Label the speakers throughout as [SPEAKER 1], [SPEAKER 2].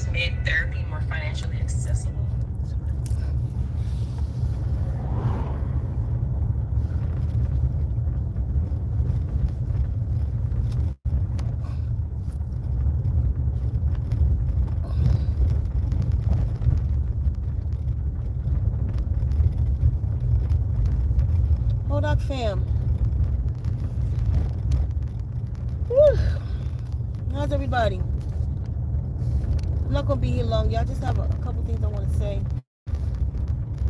[SPEAKER 1] has made therapy more financially accessible.
[SPEAKER 2] Hold up, fam. Whew. How's everybody? I'm not gonna be here long, y'all. I just have a couple things I want to say.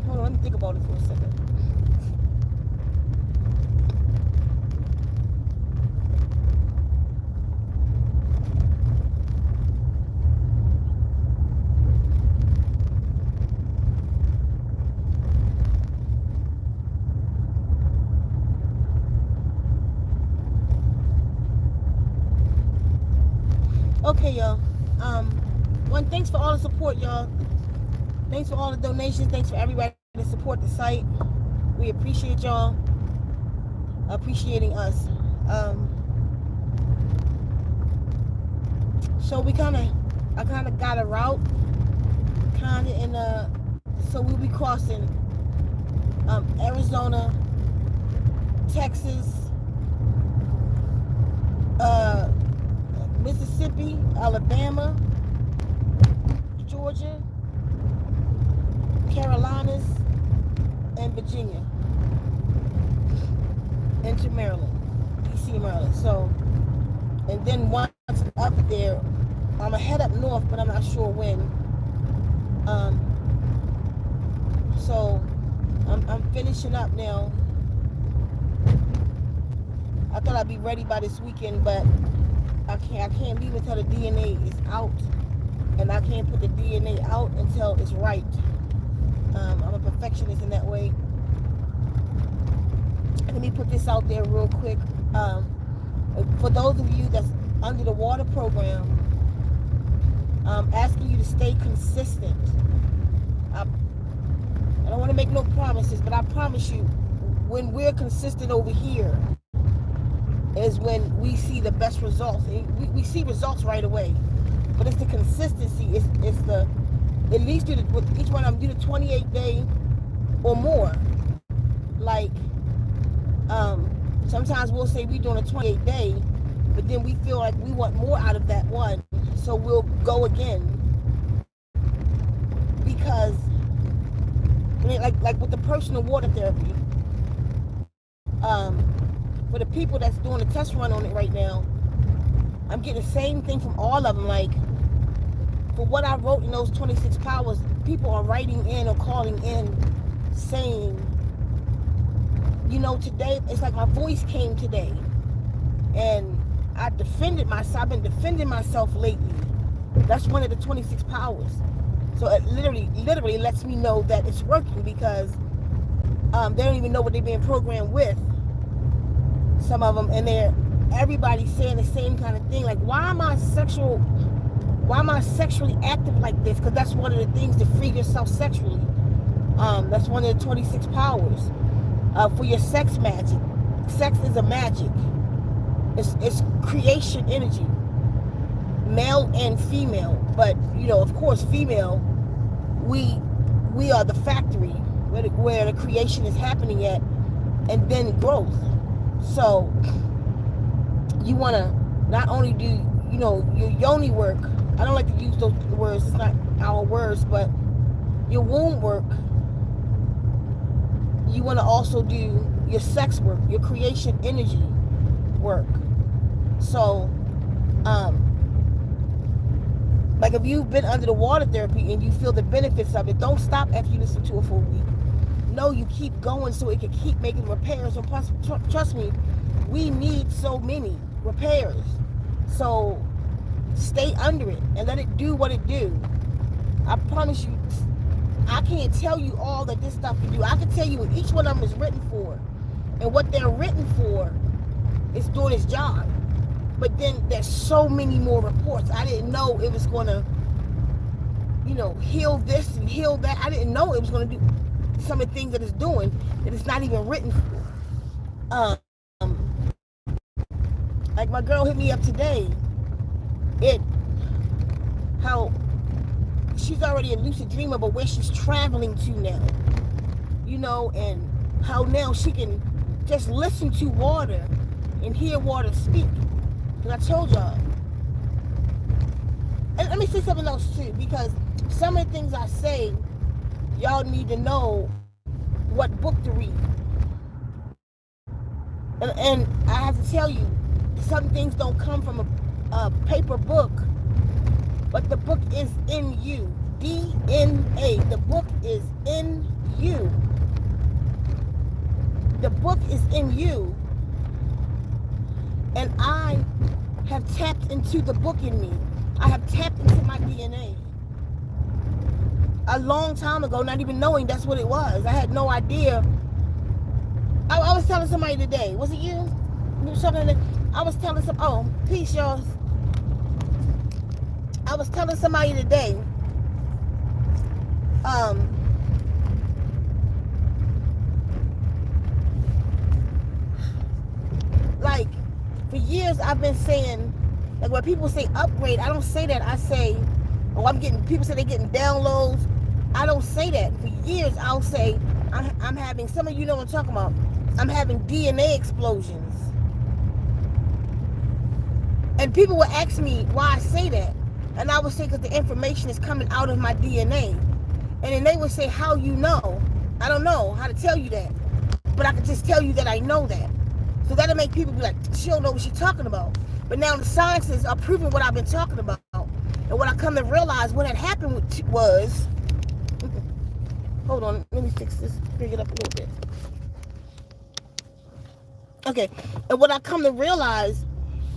[SPEAKER 2] Hold on, let me think about it for a second. Okay, y'all. One, thanks for all the support, y'all. Thanks for all the donations. Thanks for everybody to support the site. We appreciate y'all appreciating us. Um, so I kind of got a route, kind of in a. So we'll be crossing Arizona, Texas, uh, Mississippi, Alabama, Georgia, Carolinas, and Virginia, into Maryland, DC, Maryland. So, and then once up there, I'm gonna head up north, but I'm not sure when. Um, so I'm finishing up now. I thought I'd be ready by this weekend, but I can't leave until the DNA is out, and I can't put the DNA out until it's right. I'm a perfectionist in that way. Let me put this out there real quick. For those of you that's under the water program, asking you to stay consistent. I don't want to make no promises, but I promise you, when we're consistent over here, is when we see the best results. We see results right away, but it's the consistency. It's the, at least with each one I'm doing a 28-day or more. Like, sometimes we'll say we're doing a 28-day, but then we feel like we want more out of that one, so we'll go again. Because I mean, like with the personal water therapy, for the people that's doing the test run on it right now, I'm getting the same thing from all of them. Like, for what I wrote in those 26 powers, people are writing in or calling in saying, today, it's like my voice came today. And I've been defending myself lately. That's one of the 26 powers. So it literally lets me know that it's working, because they don't even know what they're being programmed with. Some of them, and everybody's saying the same kind of thing. Like, why am I sexually active like this? Because that's one of the things to free yourself sexually. That's one of the 26 powers for your sex magic. Sex is a magic. It's creation energy, male and female. But of course, female, we are the factory where the creation is happening at, and then growth. So you want to not only do your yoni work. I don't like to use those words, it's not our words, but your womb work. You want to also do your sex work, your creation energy work. So like, if you've been under the water therapy and you feel the benefits of it, don't stop after you listen to it for a week. No, you keep going so it can keep making repairs. And plus, trust me, we need so many repairs. So stay under it and let it do what it do. I promise you, I can't tell you all that this stuff can do. I can tell you what each one of them is written for, and what they're written for is doing its job. But then there's so many more reports. I didn't know it was going to, heal this and heal that. I didn't know it was going to do some of the things that it's doing that it's not even written for. Like, my girl hit me up today. How she's already a lucid dreamer, but where she's traveling to now, and how now she can just listen to water and hear water speak. Because I told y'all. And let me say something else too, because some of the things I say, y'all need to know what book to read. And I have to tell you, some things don't come from a paper book, but the book is in you. DNA. The book is in you. The book is in you. And I have tapped into the book in me. I have tapped into my DNA. A long time ago, not even knowing that's what it was. I had no idea. I was telling somebody today. Was it you? I was telling some. Oh, peace, y'all. I was telling somebody today. Like, for years I've been saying, like, when people say upgrade, I don't say that. I say, oh, people say they're getting downloads. I don't say that. For years I'll say, I'm having, some of you know what I'm talking about, I'm having DNA explosions. And people will ask me why I say that. And I would say, because the information is coming out of my DNA. And then they would say, how you know? I don't know how to tell you that. But I can just tell you that I know that. So that'll make people be like, she don't know what she's talking about. But now the sciences are proving what I've been talking about. And what I come to realize, what had happened was, hold on, let me fix this, bring it up a little bit. Okay, and what I come to realize,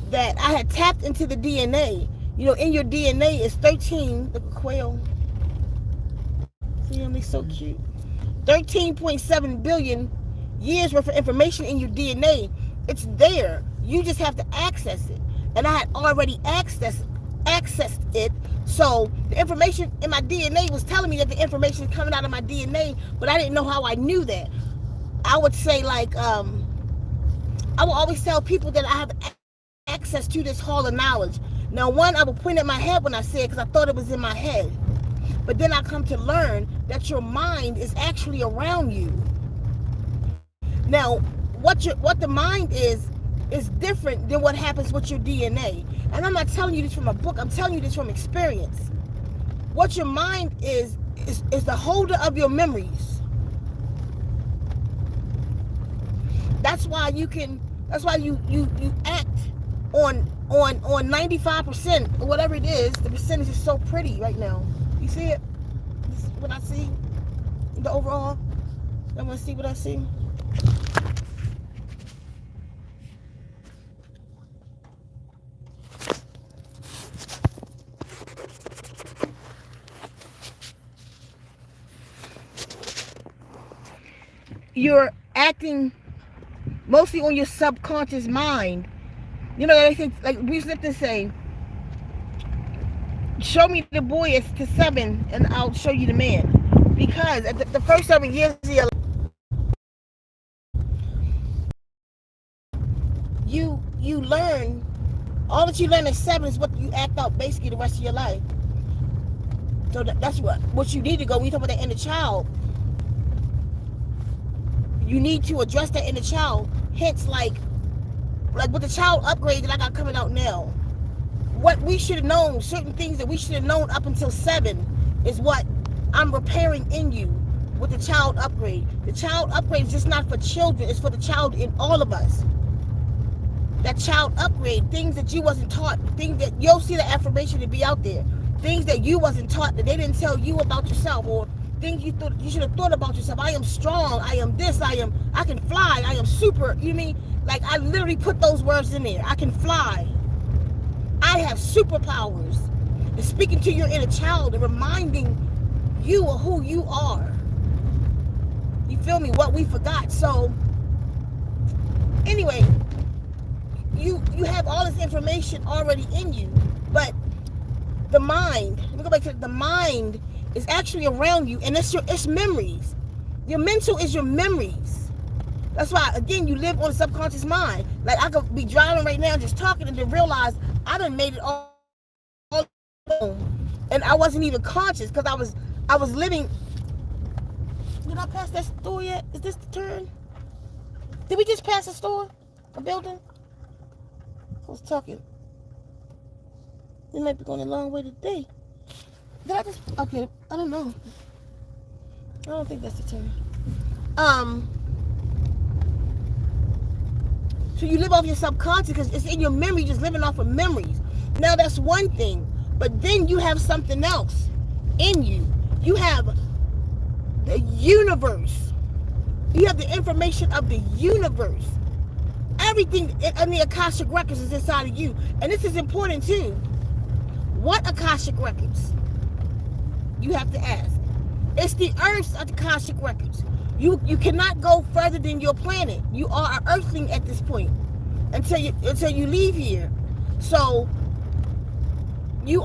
[SPEAKER 2] that I had tapped into the DNA. In your DNA is 13, look, quail. See them, they so cute. 13.7 billion years worth of information in your DNA. It's there. You just have to access it. And I had already accessed it. So the information in my DNA was telling me that the information is coming out of my DNA, but I didn't know how I knew that. I would say, like, I will always tell people that I have access to this hall of knowledge. Now, one, I would point at my head when I say it, because I thought it was in my head. But then I come to learn that your mind is actually around you. Now, what the mind is different than what happens with your DNA. And I'm not telling you this from a book. I'm telling you this from experience. What your mind is the holder of your memories. That's why you act on 95%, or whatever it is. The percentage is so pretty right now. You see it? This is what I see. The overall. I want to see what I see. You're acting mostly on your subconscious mind. They think, like we used to say, show me the boy to 7 and I'll show you the man. Because at the first 7 years of your life, you learn, all that you learn at 7 is what you act out basically the rest of your life. So that's what you need to go. When you talk about that inner child, you need to address that inner child. Hence, like with the child upgrade that I got coming out now, what we should have known, certain things that we should have known up until 7, is what I'm repairing in you with the child upgrade. The child upgrade is just not for children, it's for the child in all of us. That child upgrade, things that you wasn't taught, things that you'll see the affirmation to be out there, things that you wasn't taught, that they didn't tell you about yourself, or things you thought you should have thought about yourself. I am strong, I am this, I can fly, I am super. You mean, like, I literally put those words in there. I can fly, I have superpowers. And speaking to your inner child and reminding you of who you are. You feel me? What we forgot. So anyway, you have all this information already in you, but the mind, let me go back to the mind, is actually around you, and it's memories. Your mental is your memories. That's why, again, you live on the subconscious mind. Like, I could be driving right now just talking and then realize I done made it all alone. and I wasn't even conscious because I was living. Did I pass that store yet? Is this the turn? Did we just pass a store? A building? I was talking. We might be going a long way today. Did I just... Okay, I don't know. I don't think that's the turn. So you live off your subconscious because it's in your memory, just living off of memories. Now that's one thing. But then you have something else in you. You have the universe. You have the information of the universe. Everything in the Akashic Records is inside of you. And this is important too. What Akashic Records? You have to ask. It's the Earth's Akashic Records. You cannot go further than your planet. You are an Earthling at this point until you leave here. So you're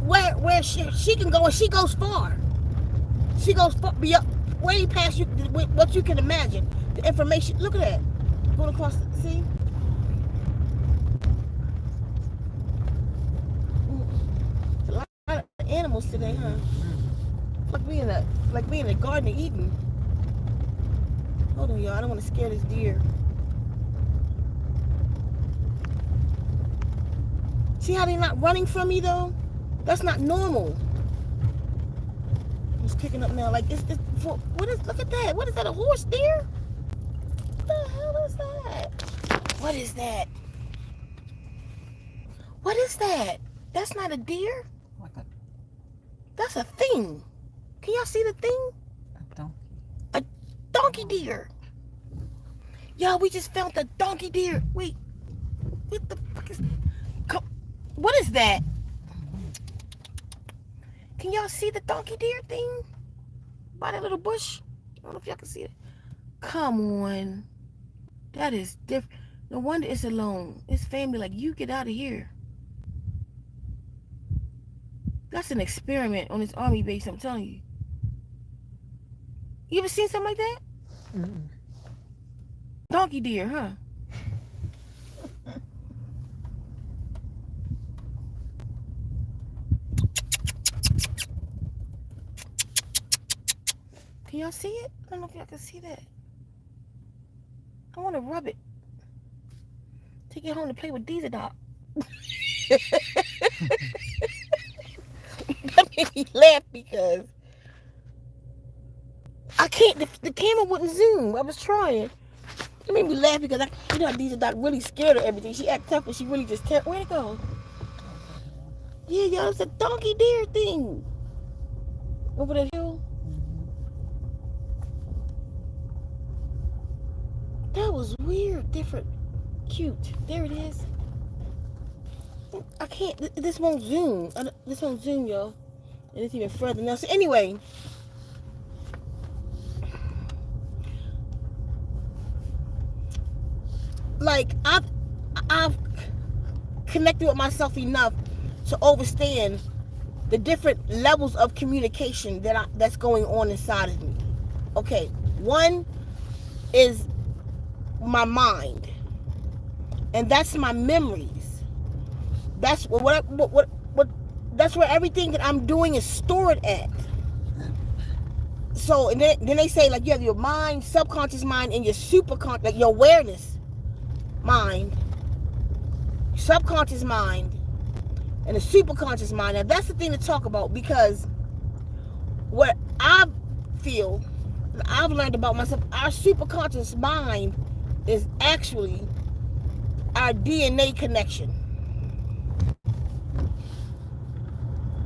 [SPEAKER 2] where she can go, and she goes far. She goes far, way past you, what you can imagine. The information. Look at that. Going across. See. A lot of animals today, huh? Like we in a Garden of Eden. Hold on, y'all. I don't want to scare this deer. See how they're not running from me though? That's not normal. It's kicking up now. Like what is? Look at that. What is that? A horse deer? What the hell is that? What is that? What is that? That's not a deer. That's a thing. Can y'all see the thing?
[SPEAKER 3] A donkey.
[SPEAKER 2] A donkey deer. Y'all, we just found the donkey deer. Wait. What the fuck is... What is that? Can y'all see the donkey deer thing? By that little bush? I don't know if y'all can see it. Come on. That is different. No wonder it's alone. It's family. Like, you get out of here. That's an experiment on this army base, I'm telling you. You ever seen something like that?
[SPEAKER 3] Mm-mm.
[SPEAKER 2] Donkey deer, huh? Can y'all see it? I don't know if y'all can see that. I want to rub it. Take it home to play with Diesel Dog. That made me laugh because I can't, the camera wouldn't zoom. I was trying. It made me laugh because you know Diesel Dog really scared of everything. She act tough, but she really just where'd it go? Yeah, y'all, it's a donkey deer thing. Over that hill. That was weird, different, cute. There it is. I can't, this won't zoom. This won't zoom, y'all. And it's even further now. So anyway. Like, I've connected with myself enough to understand the different levels of communication that's going on inside of me. Okay, one is my mind, and that's my memories. That's that's where everything that I'm doing is stored at. So, and then they say, like, you have your mind, subconscious mind, and your superconscious, like your awareness mind, subconscious mind, and the superconscious mind. Now that's the thing to talk about, because what I feel, I've learned about myself, our superconscious mind is actually our DNA connection.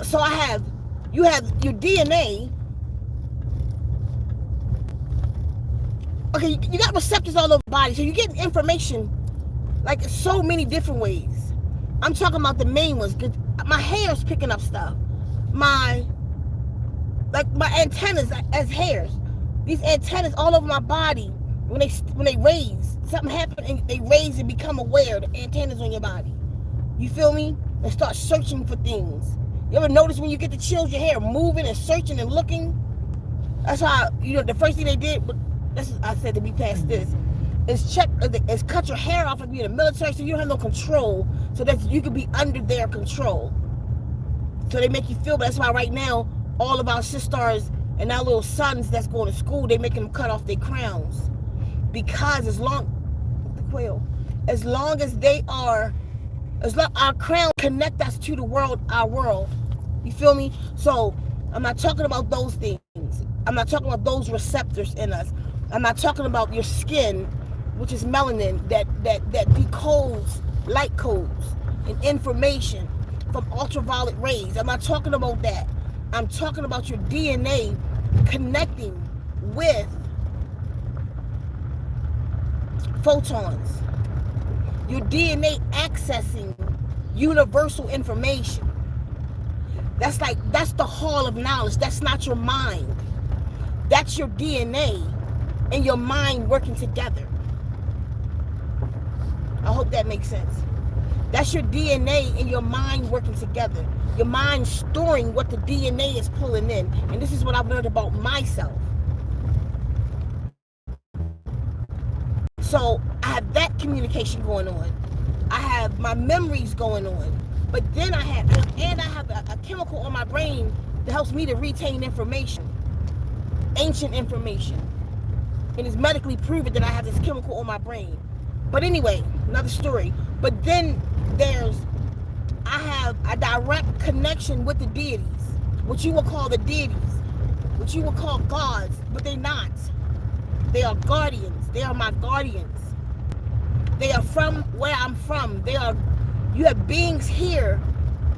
[SPEAKER 2] So you have your DNA. Okay, you got receptors all over the body, so you're getting information like so many different ways. I'm talking about the main ones. My hair's picking up stuff. My antennas as hairs. These antennas all over my body, when they raise, something happens and they raise and become aware. The antennas on your body. You feel me? And start searching for things. You ever notice when you get the chills, your hair moving and searching and looking? That's how, the first thing they did, but I said to be past this, is cut your hair off like you're in the military, so you don't have no control, so that you can be under their control. So they make you feel, but that's why right now, all of our sisters and our little sons that's going to school, they making them cut off their crowns. Because as long as they are, as long our crown connect us to the world, our world. You feel me? So I'm not talking about those things. I'm not talking about those receptors in us. I'm not talking about your skin, which is melanin, that decodes light codes and information from ultraviolet rays. I'm not talking about that. I'm talking about your DNA connecting with photons. Your DNA accessing universal information. That's the hall of knowledge. That's not your mind. That's your DNA and your mind working together. I hope that makes sense. That's your DNA and your mind working together. Your mind storing what the DNA is pulling in. And this is what I've learned about myself. So I have that communication going on. I have my memories going on. But then I have a chemical on my brain that helps me to retain information, ancient information. And it's medically proven that I have this chemical on my brain. But anyway, another story. But then I have a direct connection with the deities, what you will call the deities, what you will call gods, but they're not. They are guardians. They are my guardians. They are from where I'm from. You have beings here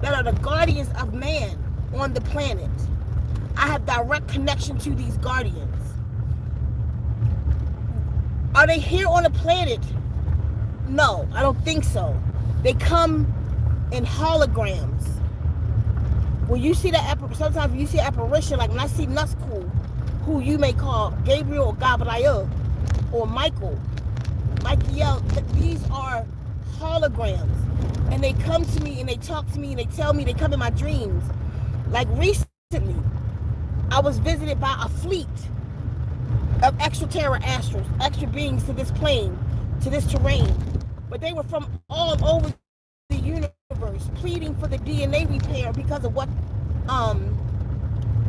[SPEAKER 2] that are the guardians of man on the planet. I have direct connection to these guardians. Are they here on the planet? No, I don't think so. They come in holograms. When you see that, sometimes when you see an apparition, like when I see Nusku, who you may call Gabriel or Gabriel or Michael, these are holograms. And they come to me and they talk to me and they tell me, they come in my dreams. Like recently, I was visited by a fleet of extraterrestrials, extra beings to this plane, to this terrain. But they were from all over the universe, pleading for the DNA repair because of what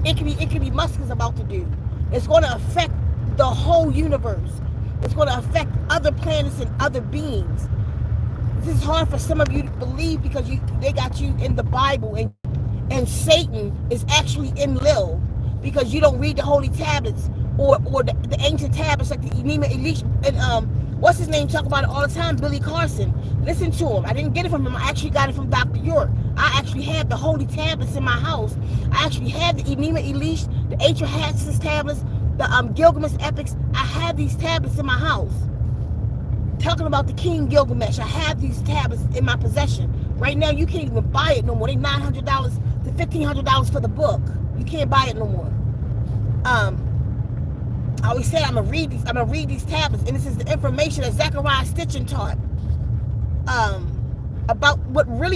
[SPEAKER 2] it could be Musk is about to do. It's going to affect the whole universe. It's going to affect other planets and other beings. This is hard for some of you to believe because they got you in the Bible and Satan is actually in Lil because you don't read the holy tablets or the ancient tablets like the Enema Elish and what's his name talk about it all the time, Billy Carson. Listen to him. I didn't get it from him. I actually got it from Dr. York. I actually have the holy tablets in my house. I actually have the Enema Elish, the Atrahasis tablets, the Gilgamesh epics. I have these tablets in my house. Talking about the King Gilgamesh, I have these tablets in my possession. Right now, you can't even buy it no more. They $900 to $1,500 for the book. You can't buy it no more. I always say I'm gonna read these tablets, and this is the information that Zechariah Stitchin taught about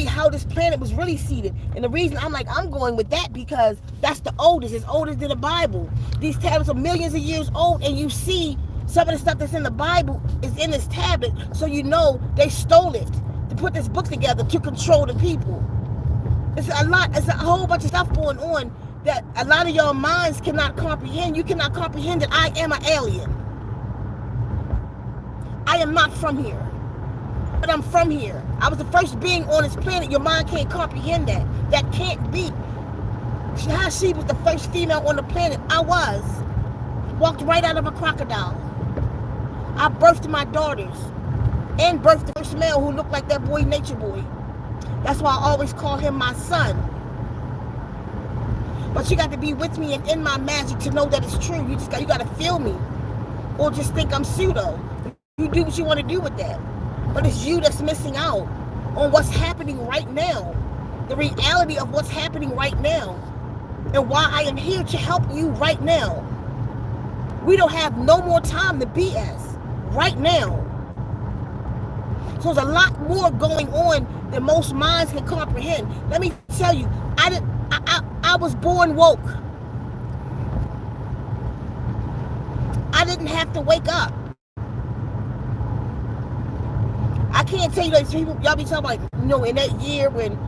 [SPEAKER 2] how this planet was really seeded. And the reason I'm going with that because that's the oldest. It's older than the Bible. These tablets are millions of years old, and you see some of the stuff that's in the Bible is in this tablet, so you know they stole it to put this book together to control the people. It's a whole bunch of stuff going on that a lot of your minds cannot comprehend. You cannot comprehend that I am an alien. I am not from here, but I'm from here. I was the first being on this planet. Your mind can't comprehend that. That can't be. How she was the first female on the planet. I was. Walked right out of a crocodile. I birthed my daughters and birthed the first male who looked like that boy, Nature Boy. That's why I always call him my son. But you got to be with me and in my magic to know that it's true. You got to feel me, or just think I'm pseudo. You do what you want to do with that, but it's you that's missing out on what's happening right now, the reality of what's happening right now, and why I am here to help you right now. We don't have no more time to BS right now. So there's a lot more going on than most minds can comprehend. Let me tell you, I was born woke. I didn't have to wake up. I can't tell you, like, people, y'all be talking about, in that year when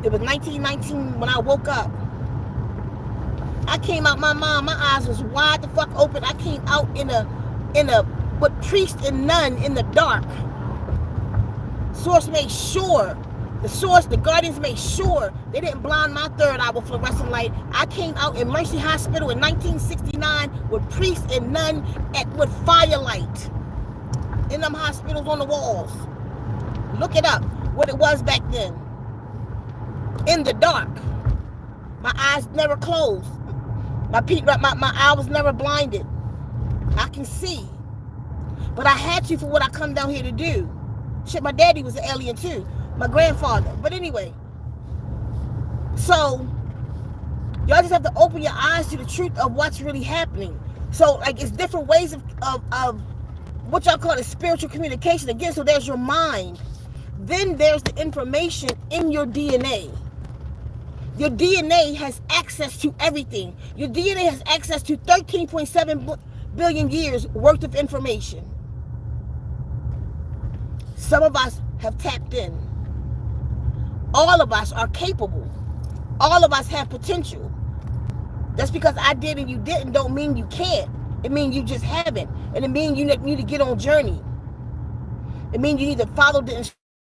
[SPEAKER 2] It was 1919 when I woke up. I came out, my eyes was wide the fuck open. I came out in a with priest and nun in the dark. Source made sure, the guardians made sure they didn't blind my third eye with fluorescent light. I came out in Mercy Hospital in 1969 with priest and nun with firelight in them hospitals on the walls. Look it up, what it was back then. In the dark. My eyes never closed. My eye was never blinded. I can see. But I had to for what I come down here to do. Shit, my daddy was an alien too. My grandfather. But anyway. So, y'all just have to open your eyes to the truth of what's really happening. So, like, it's different ways of what y'all call it spiritual communication. Again, so there's your mind. Then there's the information in your DNA. Your DNA has access to everything. Your DNA has access to 13.7 billion years worth of information. Some of us have tapped in. All of us are capable. All of us have potential. Just because I did and you didn't don't mean you can't. It means you just haven't. And it means you need to get on journey. It means you need to follow the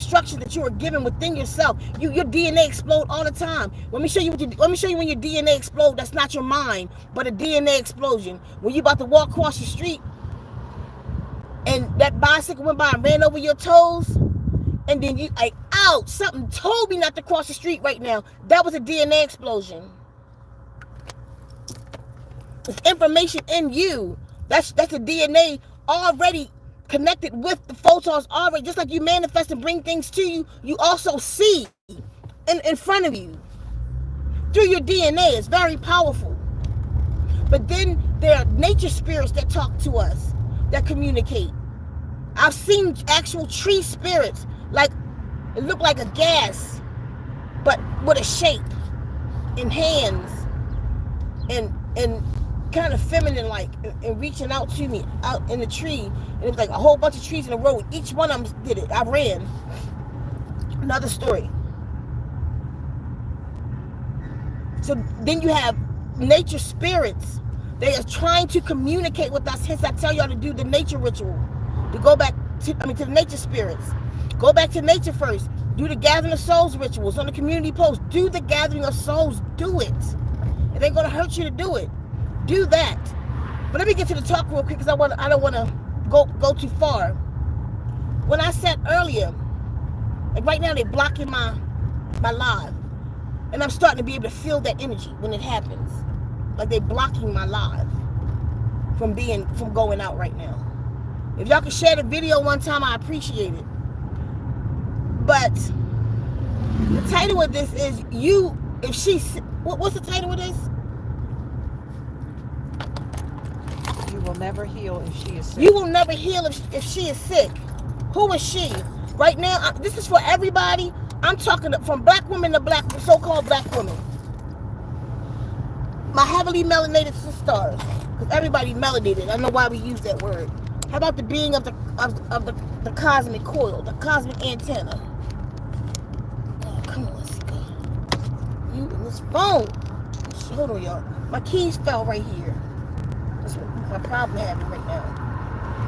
[SPEAKER 2] instructions that you are given within yourself. Your DNA explode all the time. Let me show you when your DNA explode. That's not your mind, but a DNA explosion. When you about to walk across the street and that bicycle went by and ran over your toes, and then you like, ow, something told me not to cross the street right now. That was a DNA explosion. It's information in you. That's a DNA already connected with the photons already. Just like you manifest and bring things to you, you also see in front of you through your DNA. It's very powerful. But then there are nature spirits that talk to us, that communicate. I've seen actual tree spirits, like it looked like a gas, but with a shape and hands and kind of feminine like and reaching out to me out in the tree. And it was like a whole bunch of trees in a row. Each one of them did it. I ran. Another story. So then you have nature spirits. They are trying to communicate with us. Hence I tell y'all to do the nature ritual. To go back to the nature spirits. Go back to nature first. Do the gathering of souls rituals on the community post. Do the gathering of souls. Do it. It ain't gonna hurt you to do it. Do that. But let me get to the talk real quick because I don't want to go too far. When I said earlier, like right now they're blocking my live, and I'm starting to be able to feel that energy when it happens. Like they're blocking my live from going out right now. If y'all can share the video one time, I appreciate it. But the title of this is what's the title of this?
[SPEAKER 3] You will never heal if she is sick.
[SPEAKER 2] You will never heal if she is sick. Who is she? Right now, this is for everybody. I'm talking from black women to so-called black women. My heavily melanated sisters, because everybody melanated. I don't know why we use that word. How about the being of the cosmic coil, the cosmic antenna? Oh, come on, let's go. You and this phone. Hold on, y'all. My keys fell right here. That's what my problem having right now.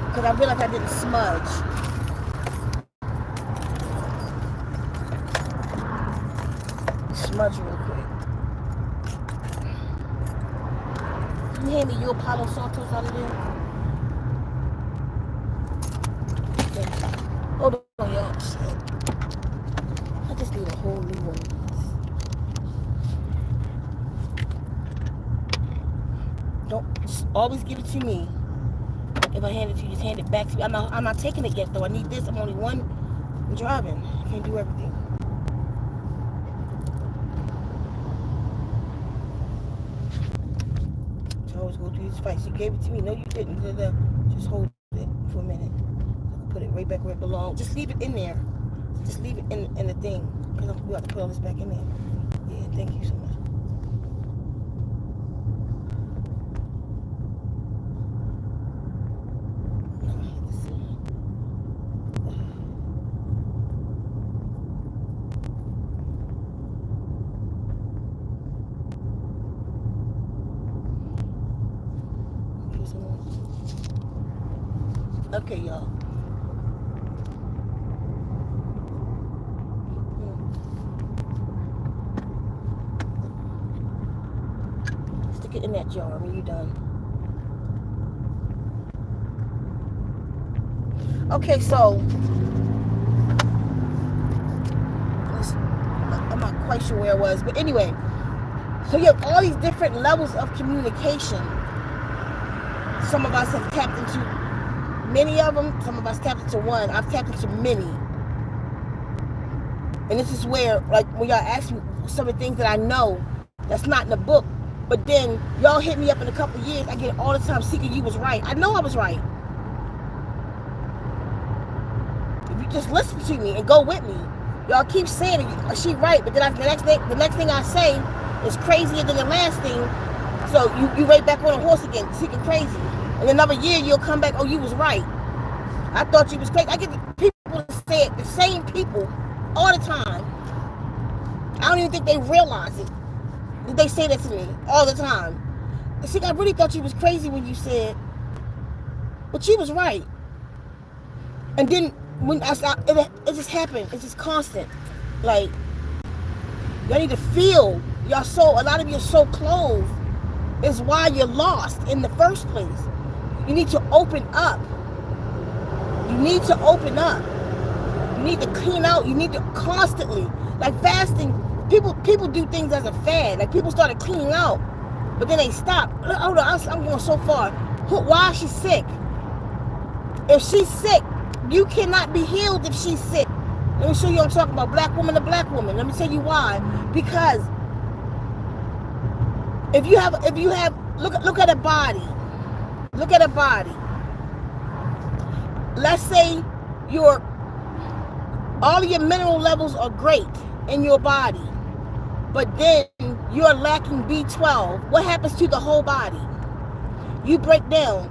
[SPEAKER 2] Because I realized I didn't smudge. Smudge real quick. Can you hand me your Palo Santos out of there? Hold on, y'all. Shit. I just need a whole new one of these. Don't just always give it to me. If I hand it to you, just hand it back to me. I'm not taking it yet though. I need this. I'm only one. I'm driving. I can't do everything. I always go through these fights. You gave it to me. No, you didn't. Just hold it for a minute. Put it right back where it belongs. Just leave it in there. Just leave it in the thing. Because we have to put all this back in there. Yeah, thank you so much. Okay, y'all. Stick it in that jar when you're done. Okay, so I'm not quite sure where I was, but anyway, so you have all these different levels of communication. Some of us have tapped into many of them. Some of us tapped into one. I've tapped into many. And this is where, like, when y'all ask me some of the things that I know that's not in the book, but then y'all hit me up in a couple of years, I get it all the time, Seeker, you was right. I know I was right. If you just listen to me and go with me, y'all keep saying it, she right, but then the next thing I say is crazier than the last thing. So you right back on a horse again, Seeker crazy. And another year you'll come back, oh, you was right. I thought you was crazy. I get the people to say it, the same people, all the time. I don't even think they realize it. They say that to me all the time. See, I really thought you was crazy when you said, but you was right. And then when I saw it just happened. It's just constant. Like, y'all need to feel a lot of you are so closed. Is why you're lost in the first place. You need to open up. You need to open up. You need to clean out. You need to constantly, like fasting. People do things as a fad. Like people started cleaning out, but then they stop. Hold on, I'm going so far. Why is she sick? If she's sick, you cannot be healed if she's sick. Let me show you what I'm talking about. Black woman to black woman. Let me tell you why. Because if you have look at a body. Look at a body. Let's say all of your mineral levels are great in your body, but then you're lacking B12. What happens to the whole body? You break down.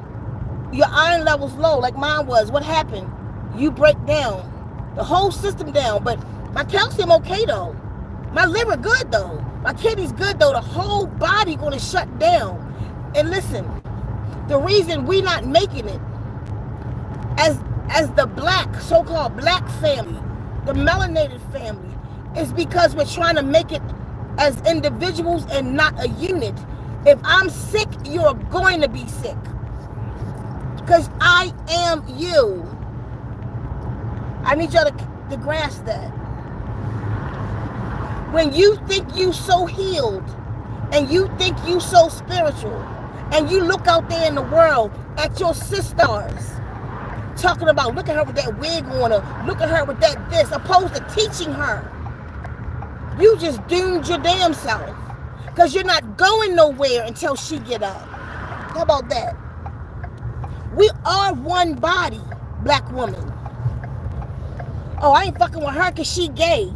[SPEAKER 2] Your iron level's low, like mine was. What happened? You break down. The whole system down. But my calcium okay though. My liver good though. My kidneys good though. The whole body gonna shut down. And listen, the reason we not making it as the black, so-called black family, the melanated family, is because we're trying to make it as individuals and not a unit. If I'm sick, you're going to be sick. Because I am you. I need y'all to grasp that. When you think you so healed and you think you so spiritual and you look out there in the world at your sisters talking about, look at her with that wig on her, look at her with that this, opposed to teaching her, you just doomed your damn self. Because you're not going nowhere until she get up. How about that? We are one body, black woman. Oh, I ain't fucking with her because she gay.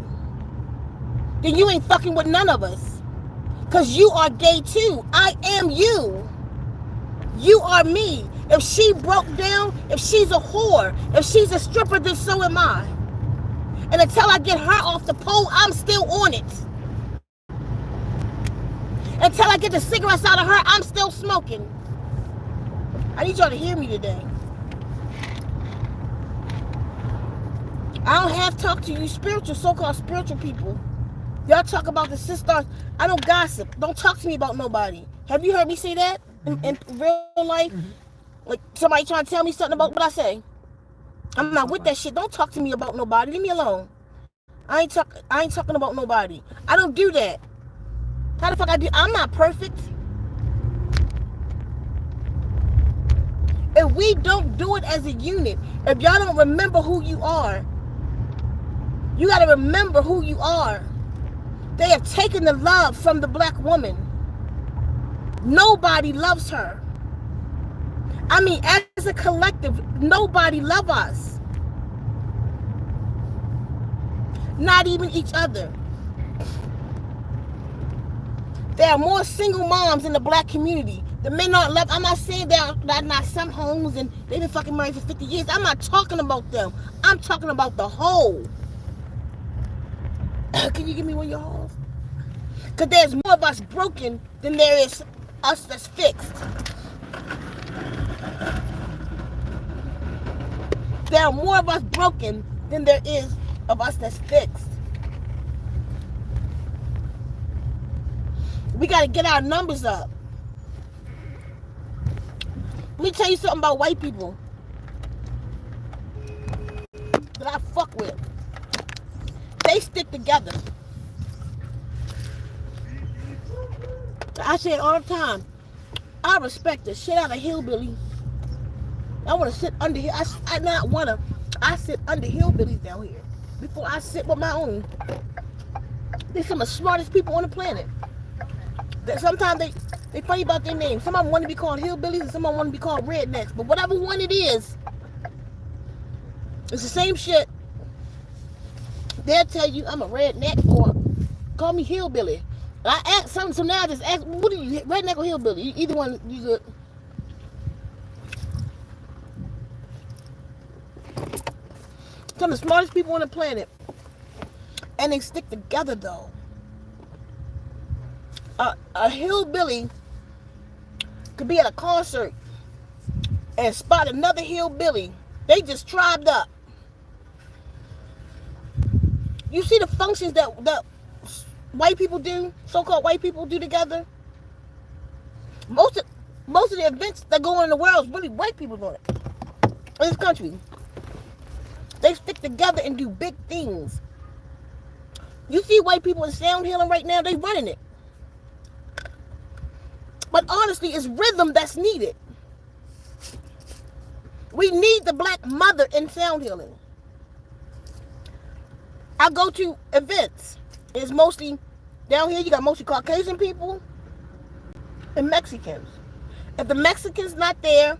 [SPEAKER 2] Then you ain't fucking with none of us. Because you are gay too. I am you. You are me. If she broke down, if she's a whore, if she's a stripper, then so am I. And until I get her off the pole, I'm still on it. Until I get the cigarettes out of her, I'm still smoking. I need y'all to hear me today. I don't have talk to you spiritual, so-called spiritual people. Y'all talk about the sisters. I don't gossip. Don't talk to me about nobody. Have you heard me say that in real life? Mm-hmm. Like somebody trying to tell me something about what I say. I'm not with that shit. Don't talk to me about nobody. Leave me alone. I ain't talking about nobody. I don't do that. How the fuck I do? I'm not perfect. If we don't do it as a unit, if y'all don't remember who you are, you got to remember who you are. They have taken the love from the black woman. Nobody loves her. I mean, as a collective, nobody loves us. Not even each other. There are more single moms in the black community. The men aren't love. I'm not saying that not some homes and they've been fucking married for 50 years. I'm not talking about them. I'm talking about the whole. Can you give me one of your holes? Because there's more of us broken than there is us that's fixed. There are more of us broken than there is of us that's fixed. We got to get our numbers up. Let me tell you something about white people that I fuck with. They stick together. I say it all the time. I respect the shit out of hillbilly. I want to sit under here. I not want to. I sit under hillbillies down here before I sit with my own. They're some of the smartest people on the planet. Sometimes they funny about their names. Some of them want to be called hillbillies and some of them want to be called rednecks. But whatever one it is, it's the same shit. They'll tell you I'm a redneck or call me hillbilly. I ask something, so now I just ask, what are you, redneck or hillbilly? Either one, you good. Some of the smartest people on the planet. And they stick together though. A hillbilly could be at a concert and spot another hillbilly. They just tribed up. You see the functions that white people do, so-called white people do together. Most of the events that go on in the world is really white people doing it. In this country, they stick together and do big things. You see white people in sound healing right now, they running it. But honestly, it's rhythm that's needed. We need the black mother in sound healing. I go to events. It's mostly, down here you got mostly Caucasian people and Mexicans. If the Mexicans not there,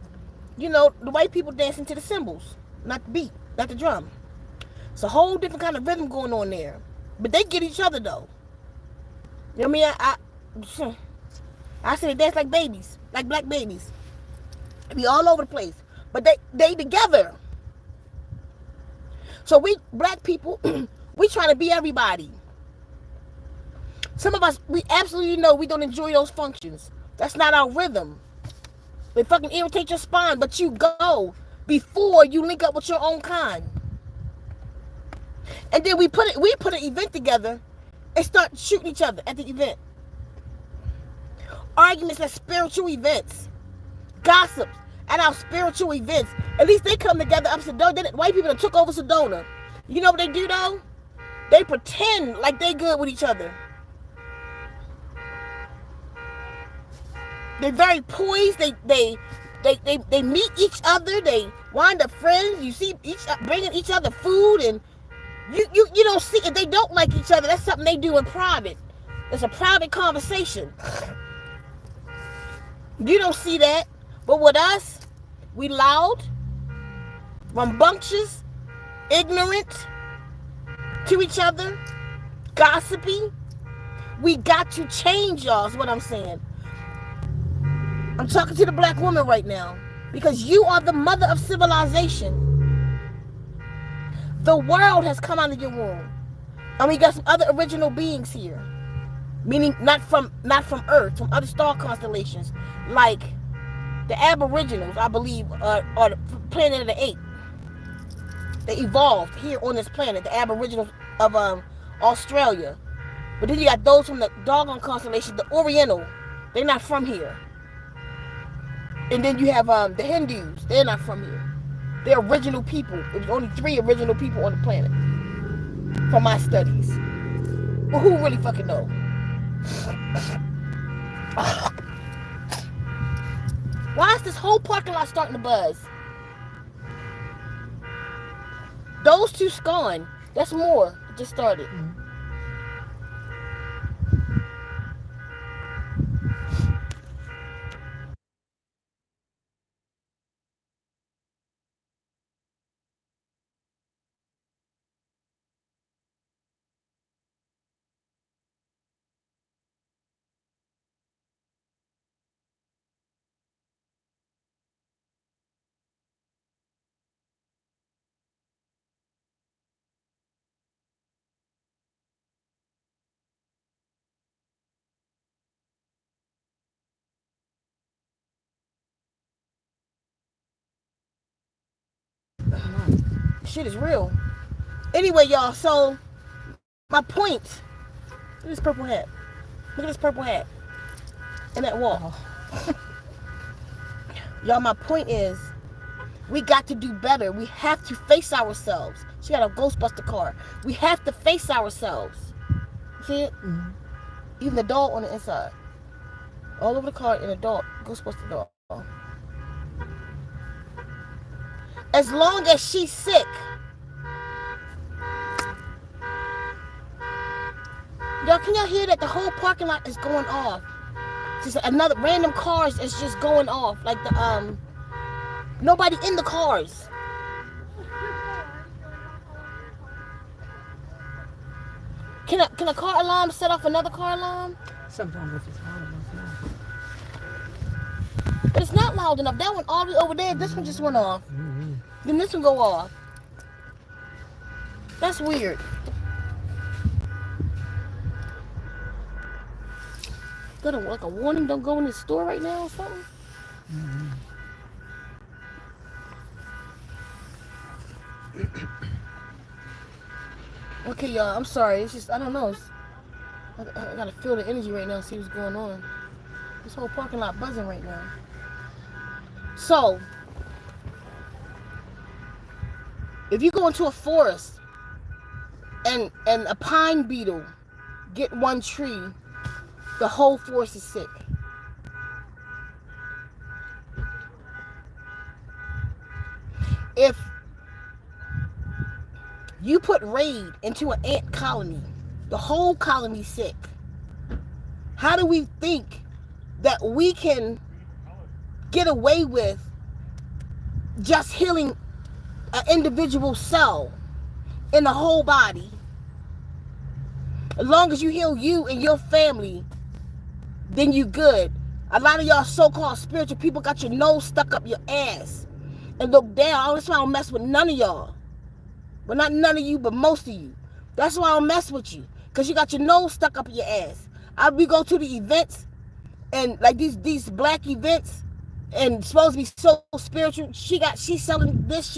[SPEAKER 2] you know, the white people dancing to the cymbals, not the beat, not the drum. It's a whole different kind of rhythm going on there. But they get each other though. You know what I mean? I say they dance like babies, like black babies. They be all over the place. But they together. So we black people, we trying to be everybody. Some of us, we absolutely know we don't enjoy those functions. That's not our rhythm. They fucking irritate your spine, but you go before you link up with your own kind. And then we put an event together and start shooting each other at the event. Arguments at spiritual events. Gossips at our spiritual events. At least they come together up Sedona. White people that took over Sedona. You know what they do though? They pretend like they good with each other. They're very poised. They meet each other. They wind up friends. You see bringing each other food, and you don't see if they don't like each other. That's something they do in private. It's a private conversation. You don't see that. But with us, we loud, rambunctious, ignorant to each other, gossipy. We got to change, y'all, is what I'm saying. I'm talking to the black woman right now because you are the mother of civilization. The world has come out of your womb. And we got some other original beings here. Meaning not from Earth, from other star constellations. Like the Aboriginals, I believe, are the planet of the apes. They evolved here on this planet, the Aboriginals of Australia. But then you got those from the doggone constellation, the Oriental. They're not from here. And then you have the Hindus. They're not from here. They're original people. There's only 3 original people on the planet from my studies. But who really fucking know? Why is this whole parking lot starting to buzz? Those 2 gone. That's more. It just started. Shit is real. Anyway, y'all, so my point. Look at this purple hat. Look at this purple hat. And that wall.
[SPEAKER 3] Oh.
[SPEAKER 2] Y'all, my point is, we got to do better. We have to face ourselves. She got a Ghostbuster car. We have to face ourselves. See it?
[SPEAKER 3] Mm-hmm.
[SPEAKER 2] Even the doll on the inside. All over the car in a doll. Ghostbuster doll. As long as she's sick. Y'all, can y'all hear that? The whole parking lot is going off. Just another random cars is just going off. Like the nobody in the cars. Can a car alarm set off another car alarm?
[SPEAKER 3] Sometimes if it's loud enough, no.
[SPEAKER 2] But it's not loud enough. That one all the way over there. This one just went off.
[SPEAKER 3] Mm-hmm.
[SPEAKER 2] Then this one go off. That's weird. Got like a warning, don't go in the store right now or something?
[SPEAKER 3] Mm-hmm.
[SPEAKER 2] Okay, y'all, I'm sorry. It's just, I don't know. I gotta feel the energy right now, see what's going on. This whole parking lot buzzing right now. So, if you go into a forest and a pine beetle get one tree, the whole forest is sick. If you put raid into an ant colony, the whole colony's sick. How do we think that we can get away with just healing an individual cell in the whole body? As long as you heal you and your family, then you good. A lot of y'all so-called spiritual people got your nose stuck up your ass and look down. That's why I don't mess with none of y'all. Well, not none of you, but most of you. That's why I don't mess with you, because you got your nose stuck up your ass. We go to the events, and like these black events, and supposed to be so spiritual. She's selling this,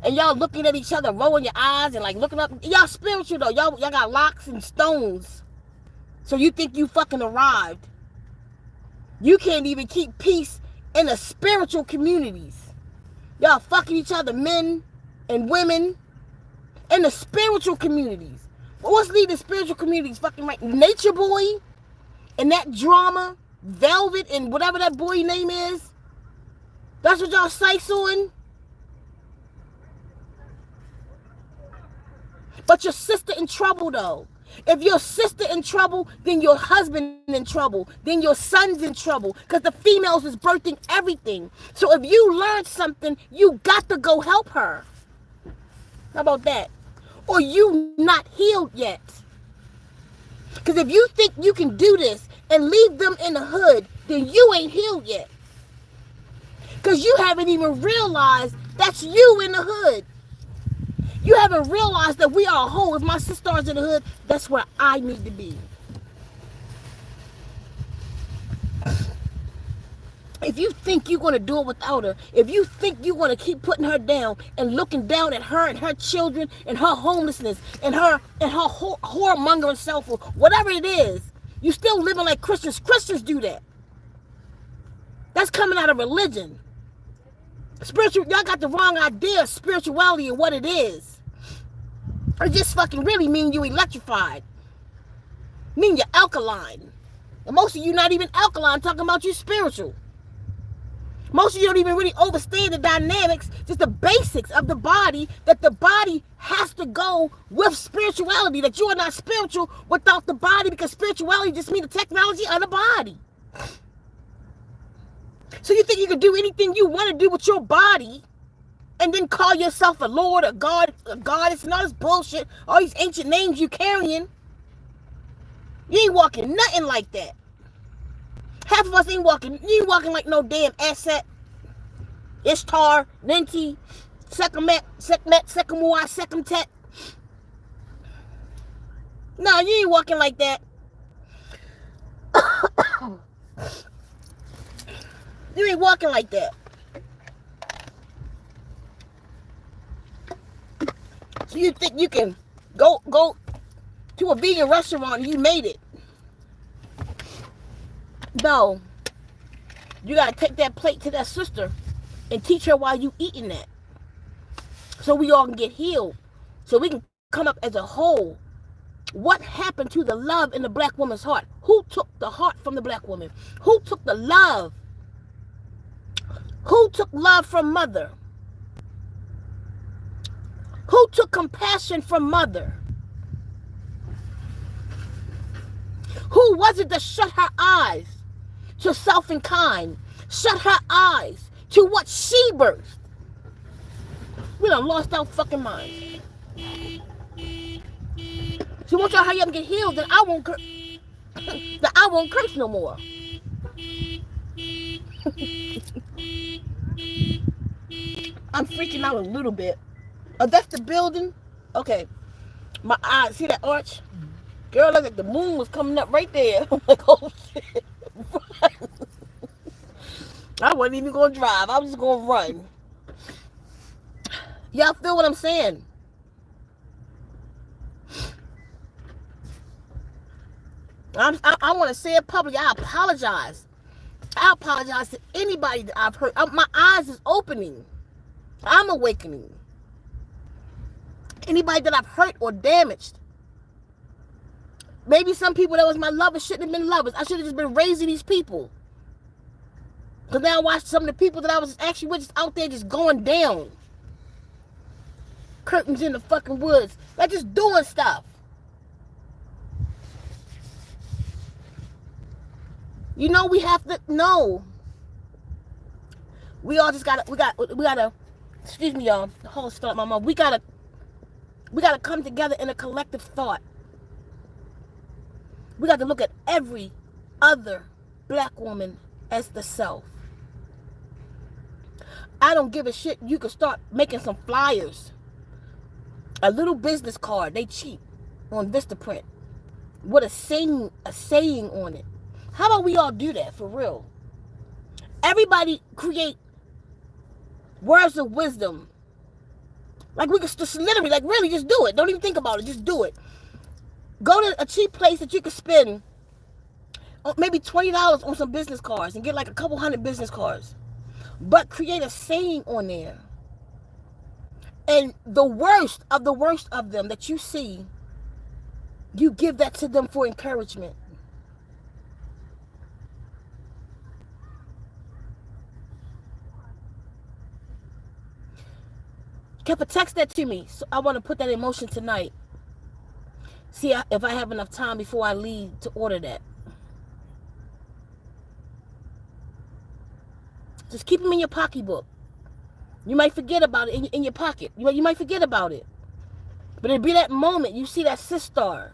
[SPEAKER 2] and y'all looking at each other, rolling your eyes and like looking up. Y'all spiritual though. Y'all got locks and stones. So you think you fucking arrived. You can't even keep peace in the spiritual communities. Y'all fucking each other, men and women, in the spiritual communities. But what's leading the spiritual communities fucking right? Nature Boy and that drama, Velvet and whatever that boy name is. That's what y'all sights on. But your sister in trouble though. If your sister in trouble, then your husband in trouble, then your son's in trouble, because the females is birthing everything. So if you learn something, you got to go help her. How about that? Or you not healed yet. Because if you think you can do this and leave them in the hood, then you ain't healed yet. Because you haven't even realized that's you in the hood. You haven't realized that we are a whole. If my sister's in the hood, that's where I need to be. If you think you're going to do it without her, if you think you're going to keep putting her down and looking down at her and her children and her homelessness and her whoremongering self or whatever it is, you still living like Christians. Christians do that. That's coming out of religion. Spiritual, y'all got the wrong idea of spirituality and what it is. It just fucking really mean you electrified. Mean you're alkaline. And most of you not even alkaline, talking about you spiritual. Most of you don't even really understand the dynamics, just the basics of the body, that the body has to go with spirituality, that you are not spiritual without the body, because spirituality just means the technology of the body. So you think you can do anything you want to do with your body and then call yourself a Lord, a God, a goddess, and all this bullshit, all these ancient names you carrying? You ain't walking nothing like that. Half of us ain't walking. You ain't walking like no damn Asset, Ishtar, Ninti, Sekhmet, Sekhemuai, Sekhemtet. No, you ain't walking like that. You ain't walking like that. You think you can go to a vegan restaurant and you made it. No. You gotta take that plate to that sister and teach her why you eating that. So we all can get healed. So we can come up as a whole. What happened to the love in the black woman's heart? Who took the heart from the black woman? Who took the love? Who took love from mother? Who took compassion from mother? Who was it that shut her eyes to self and kind? Shut her eyes to what she birthed? We done lost our fucking minds. So once y'all hurry up and get healed, then I won't curse no more. I'm freaking out a little bit. Oh, that's the building? Okay. My eyes, see that arch? Girl, look like the moon was coming up right there. I'm like, oh shit. I wasn't even going to drive. I was just going to run. Y'all feel what I'm saying? I want to say it publicly. I apologize. I apologize to anybody that I've hurt. My eyes is opening. I'm awakening. Anybody that I've hurt or damaged. Maybe some people that was my lovers shouldn't have been lovers. I should have just been raising these people. Because now I watch some of the people that I was actually with just out there just going down. Curtains in the fucking woods. Like just doing stuff. You know we have to know. We all just gotta, excuse me y'all, the whole start my mom. We gotta come together in a collective thought. We got to look at every other black woman as the self. I don't give a shit. You can start making some flyers. A little business card, they cheap, on Vistaprint, with a saying on it. How about we all do that for real? Everybody create words of wisdom. Like we can just literally, like really just do it. Don't even think about it. Just do it. Go to a cheap place that you can spend maybe $20 on some business cards and get like a couple hundred business cards. But create a saying on there. And the worst of them that you see, you give that to them for encouragement. Keppa, text that to me. So I want to put that in motion tonight. See if I have enough time before I leave to order that. Just keep them in your pocketbook. You might forget about it in your pocket. You might forget about it. But it'll be that moment you see that sister.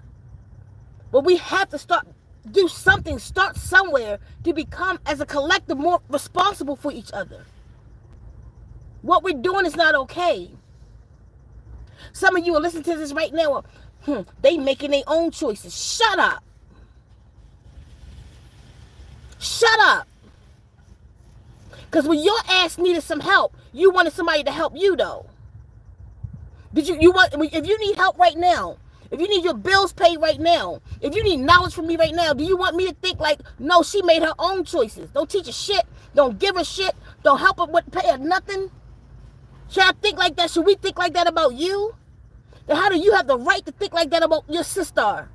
[SPEAKER 2] But we have to do something, start somewhere to become, as a collective, more responsible for each other. What we're doing is not okay. Some of you are listening to this right now. They making their own choices. Shut up. Shut up. Because when your ass needed some help, you wanted somebody to help you though. If you need help right now, if you need your bills paid right now, if you need knowledge from me right now, do you want me to think like, no, she made her own choices? Don't teach her shit. Don't give her shit. Don't help her with pay her nothing. Should I think like that? Should we think like that about you? Then how do you have the right to think like that about your sister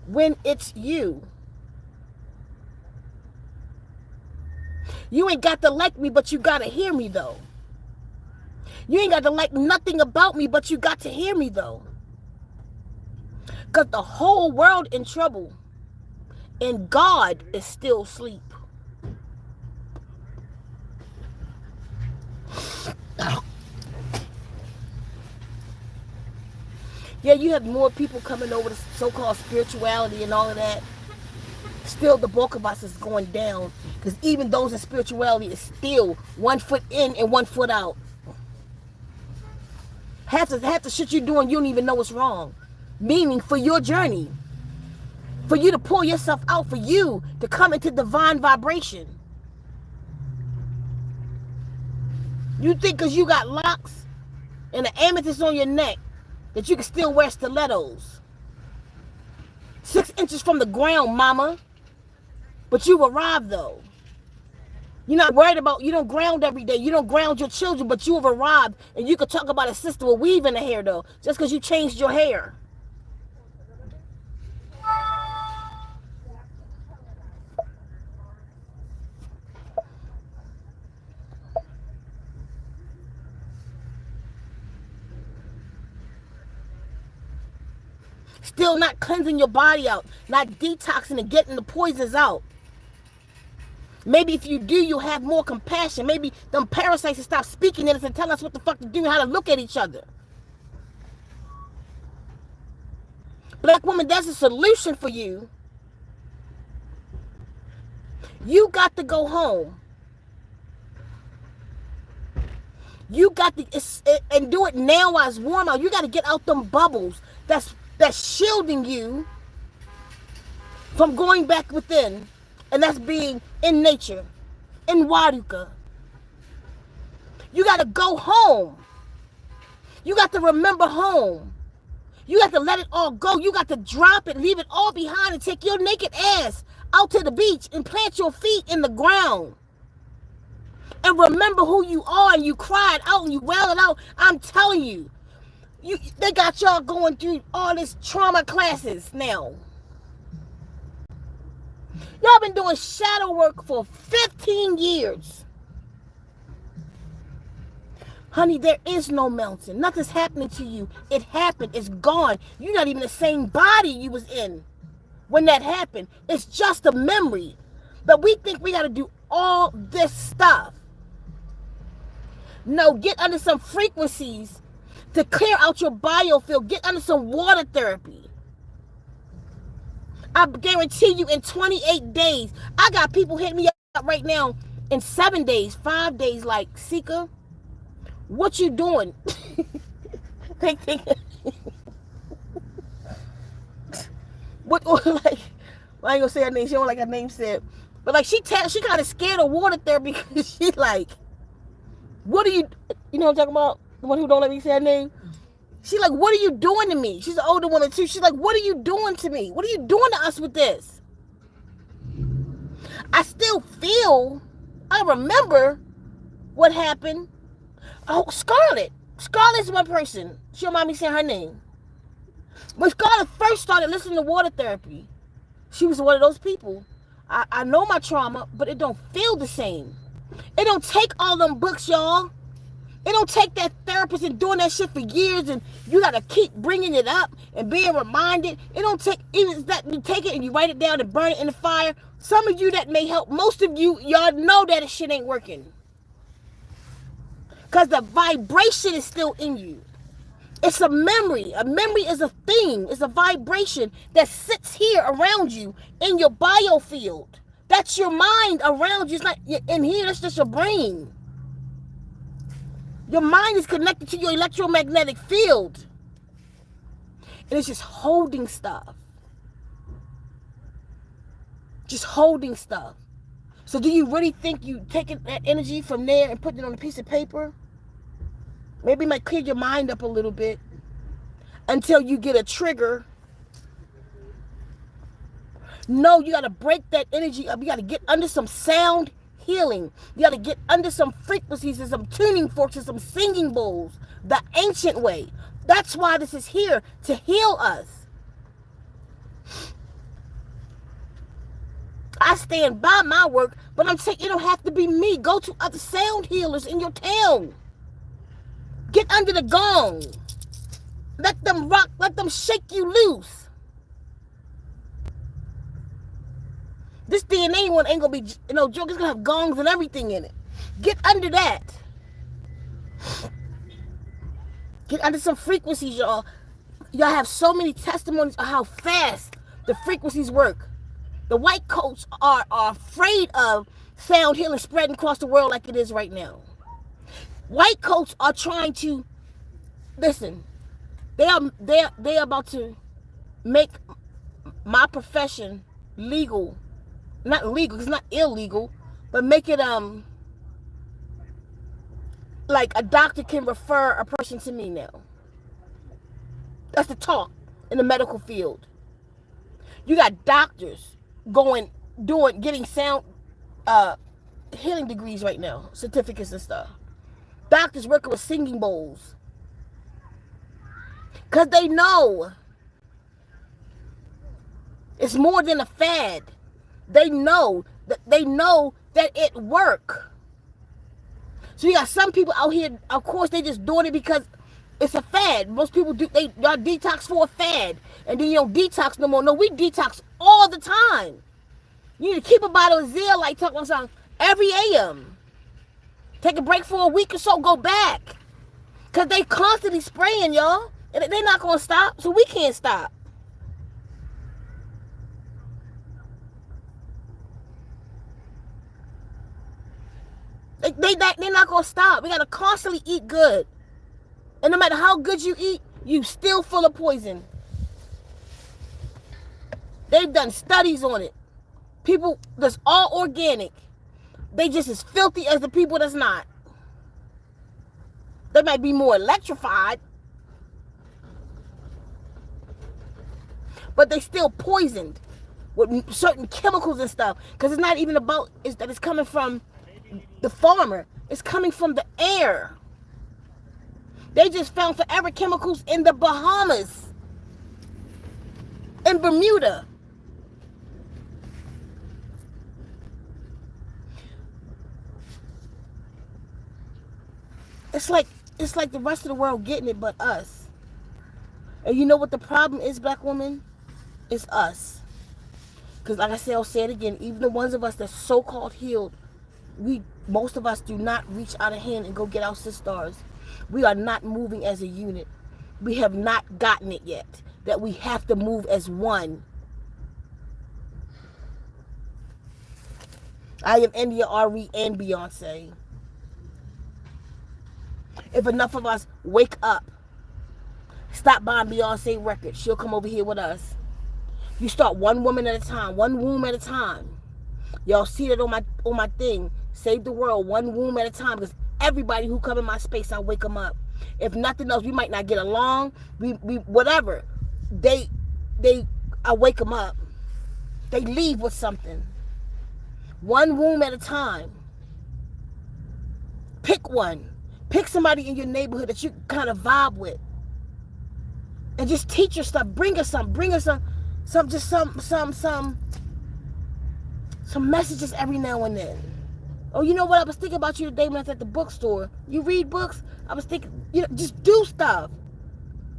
[SPEAKER 2] when it's you? You ain't got to like me, but you got to hear me though. You ain't got to like nothing about me, but you got to hear me though. Because the whole world in trouble and God is still asleep. Yeah, you have more people coming over to so-called spirituality and all of that. Still, the bulk of us is going down. Because even those in spirituality is still 1 foot in and 1 foot out. Half the shit you're doing, you don't even know what's wrong. Meaning, for your journey. For you to pull yourself out. For you to come into divine vibration. You think because you got locks and an amethyst on your neck that you can still wear stilettos. 6 inches from the ground, mama. But you've arrived, though. You're not worried about, you don't ground every day. You don't ground your children, but you have arrived. And you could talk about a sister with weave in the hair, though, just because you changed your hair. Still not cleansing your body out, not detoxing and getting the poisons out. Maybe if you do, you'll have more compassion. Maybe them parasites will stop speaking at us and tell us what the fuck to do and how to look at each other. Black woman, there's a solution for you. You got to go home. You got to, and do it now while it's warm out. You got to get out them bubbles that's shielding you from going back within. And that's being in nature, in Waruka. You got to go home. You got to remember home. You got to let it all go. You got to drop it, leave it all behind, and take your naked ass out to the beach and plant your feet in the ground. And remember who you are, and you cried out and you wailed out. I'm telling you, they got y'all going through all this trauma classes now. Y'all been doing shadow work for 15 years. Honey, there is no mountain. Nothing's happening to you. It happened. It's gone. You're not even the same body you was in when that happened. It's just a memory. But we think we got to do all this stuff. No, get under some frequencies to clear out your biofield. Get under some water therapy. I guarantee you in 28 days, I got people hitting me up right now in 7 days, 5 days, like, Sika, what you doing? They think, what, like, well, I ain't gonna say her name, she don't like her name said, but like, she kind of scared of water therapy because she like, what are you know what I'm talking about? The one who don't let me say her name? She's like, what are you doing to me? She's an older woman too. She's like, what are you doing to me? What are you doing to us with this? I still feel, I remember what happened. Oh, Scarlett. Scarlett's one person. She don't mind me saying her name. When Scarlett first started listening to water therapy, she was one of those people. I know my trauma, but it don't feel the same. It don't take all them books, y'all. It don't take that therapist and doing that shit for years, and you gotta keep bringing it up and being reminded. It don't take, even that you take it and you write it down and burn it in the fire. Some of you that may help. Most of you, y'all know that shit ain't working. Because the vibration is still in you. It's a memory. A memory is a thing. It's a vibration that sits here around you in your biofield. That's your mind around you. It's not in here. That's just your brain. Your mind is connected to your electromagnetic field. And it's just holding stuff. Just holding stuff. So do you really think you taking that energy from there and putting it on a piece of paper? Maybe it might clear your mind up a little bit until you get a trigger. No, you got to break that energy up. You got to get under some sound healing. You got to get under some frequencies and some tuning forks and some singing bowls. The ancient way. That's why this is here, to heal us. I stand by my work, but I'm saying it don't have to be me. Go to other sound healers in your town. Get under the gong. Let them rock, let them shake you loose. This DNA one ain't gonna be no joke. It's gonna have gongs and everything in it. Get under that. Get under some frequencies, y'all. Y'all have so many testimonies of how fast the frequencies work. The white coats are afraid of sound healing spreading across the world like it is right now. White coats are trying to listen. They're about to make my profession legal. Not legal, it's not illegal, but make it like a doctor can refer a person to me now. That's the talk in the medical field. You got doctors getting sound uh, healing degrees right now, certificates and stuff. Doctors working with singing bowls. Because they know it's more than a fad. They know that it work. So you got some people out here, of course, they just doing it because it's a fad. Most people y'all detox for a fad. And then you don't detox no more. No, we detox all the time. You need to keep a bottle of Zeolite, talk on something every AM. Take a break for a week or so, go back. Because they constantly spraying, y'all. And they're not going to stop, so we can't stop. They're not going to stop. We got to constantly eat good. And no matter how good you eat, you still full of poison. They've done studies on it. People that's all organic, they just as filthy as the people that's not. They might be more electrified, but they still poisoned with certain chemicals and stuff. Because it's not even about that it's coming from the farmer. It's coming from the air. They just found forever chemicals in the Bahamas, in Bermuda. It's like the rest of the world getting it but us. And you know what the problem is, black woman? It's us. Because like I said, I'll say it again, even the ones of us that's so-called healed, most of us do not reach out a hand and go get our sisters. We are not moving as a unit. We have not gotten it yet. That we have to move as one. I am India Ari and Beyonce. If enough of us wake up, stop buying Beyonce records, she'll come over here with us. You start one woman at a time, one womb at a time. Y'all see that on my thing. Save the world, one womb at a time. Because everybody who come in my space, I wake them up. If nothing else, we might not get along. We whatever. I wake them up. They leave with something. One womb at a time. Pick one. Pick somebody in your neighborhood that you kind of vibe with. And just teach her stuff. Bring her some messages every now and then. Oh, you know what? I was thinking about you today when I was at the bookstore. You read books? I was thinking, just do stuff.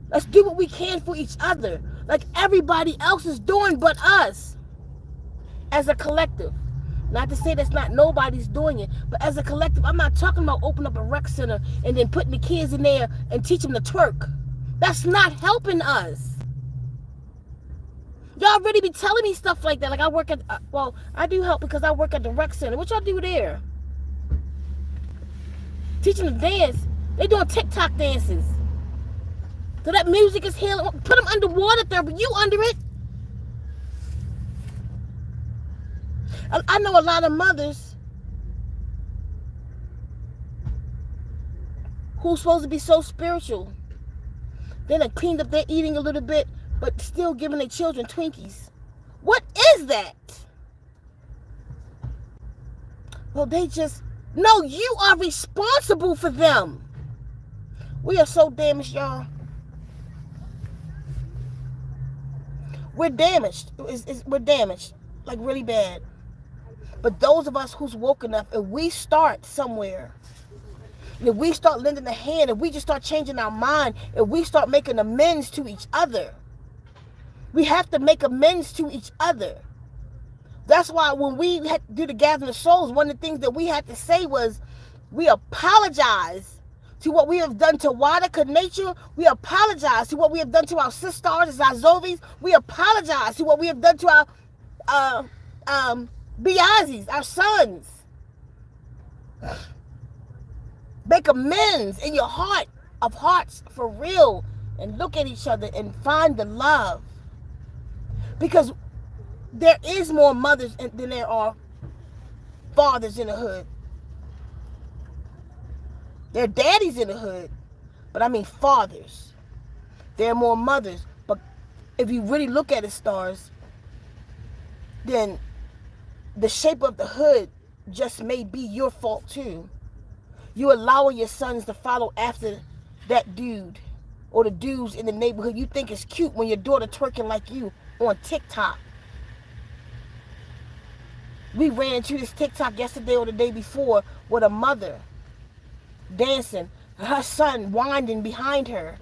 [SPEAKER 2] Let's do what we can for each other. Like everybody else is doing but us. As a collective. Not to say that's not nobody's doing it, but as a collective, I'm not talking about opening up a rec center and then putting the kids in there and teach them to twerk. That's not helping us. Y'all really be telling me stuff like that. Like I work at, I do help because I work at the rec center. What y'all do there? Teaching them to dance. They doing TikTok dances. So that music is healing. Put them underwater there, but you under it. I know a lot of mothers who's supposed to be so spiritual. They done cleaned up their eating a little bit, but still giving their children Twinkies. What is that? Well, no, you are responsible for them. We are so damaged, y'all. We're damaged. We're damaged. Like really bad. But those of us who's woke enough, if we start somewhere, if we start lending a hand, if we just start changing our mind, if we start making amends to each other, we have to make amends to each other. That's why when we had to do the Gathering of Souls, one of the things that we had to say was, we apologize to what we have done to Wadaka nature. We apologize to what we have done to our sisters, our Zovies. We apologize to what we have done to our Biazis, our sons. Make amends in your heart of hearts for real and look at each other and find the love. Because there is more mothers than there are fathers in the hood. There are daddies in the hood, but I mean fathers. There are more mothers. But if you really look at it, stars, then the shape of the hood just may be your fault too. You allowing your sons to follow after that dude or the dudes in the neighborhood you think is cute when your daughter twerking like you on TikTok. We ran into this TikTok yesterday or the day before with a mother dancing, her son winding behind her.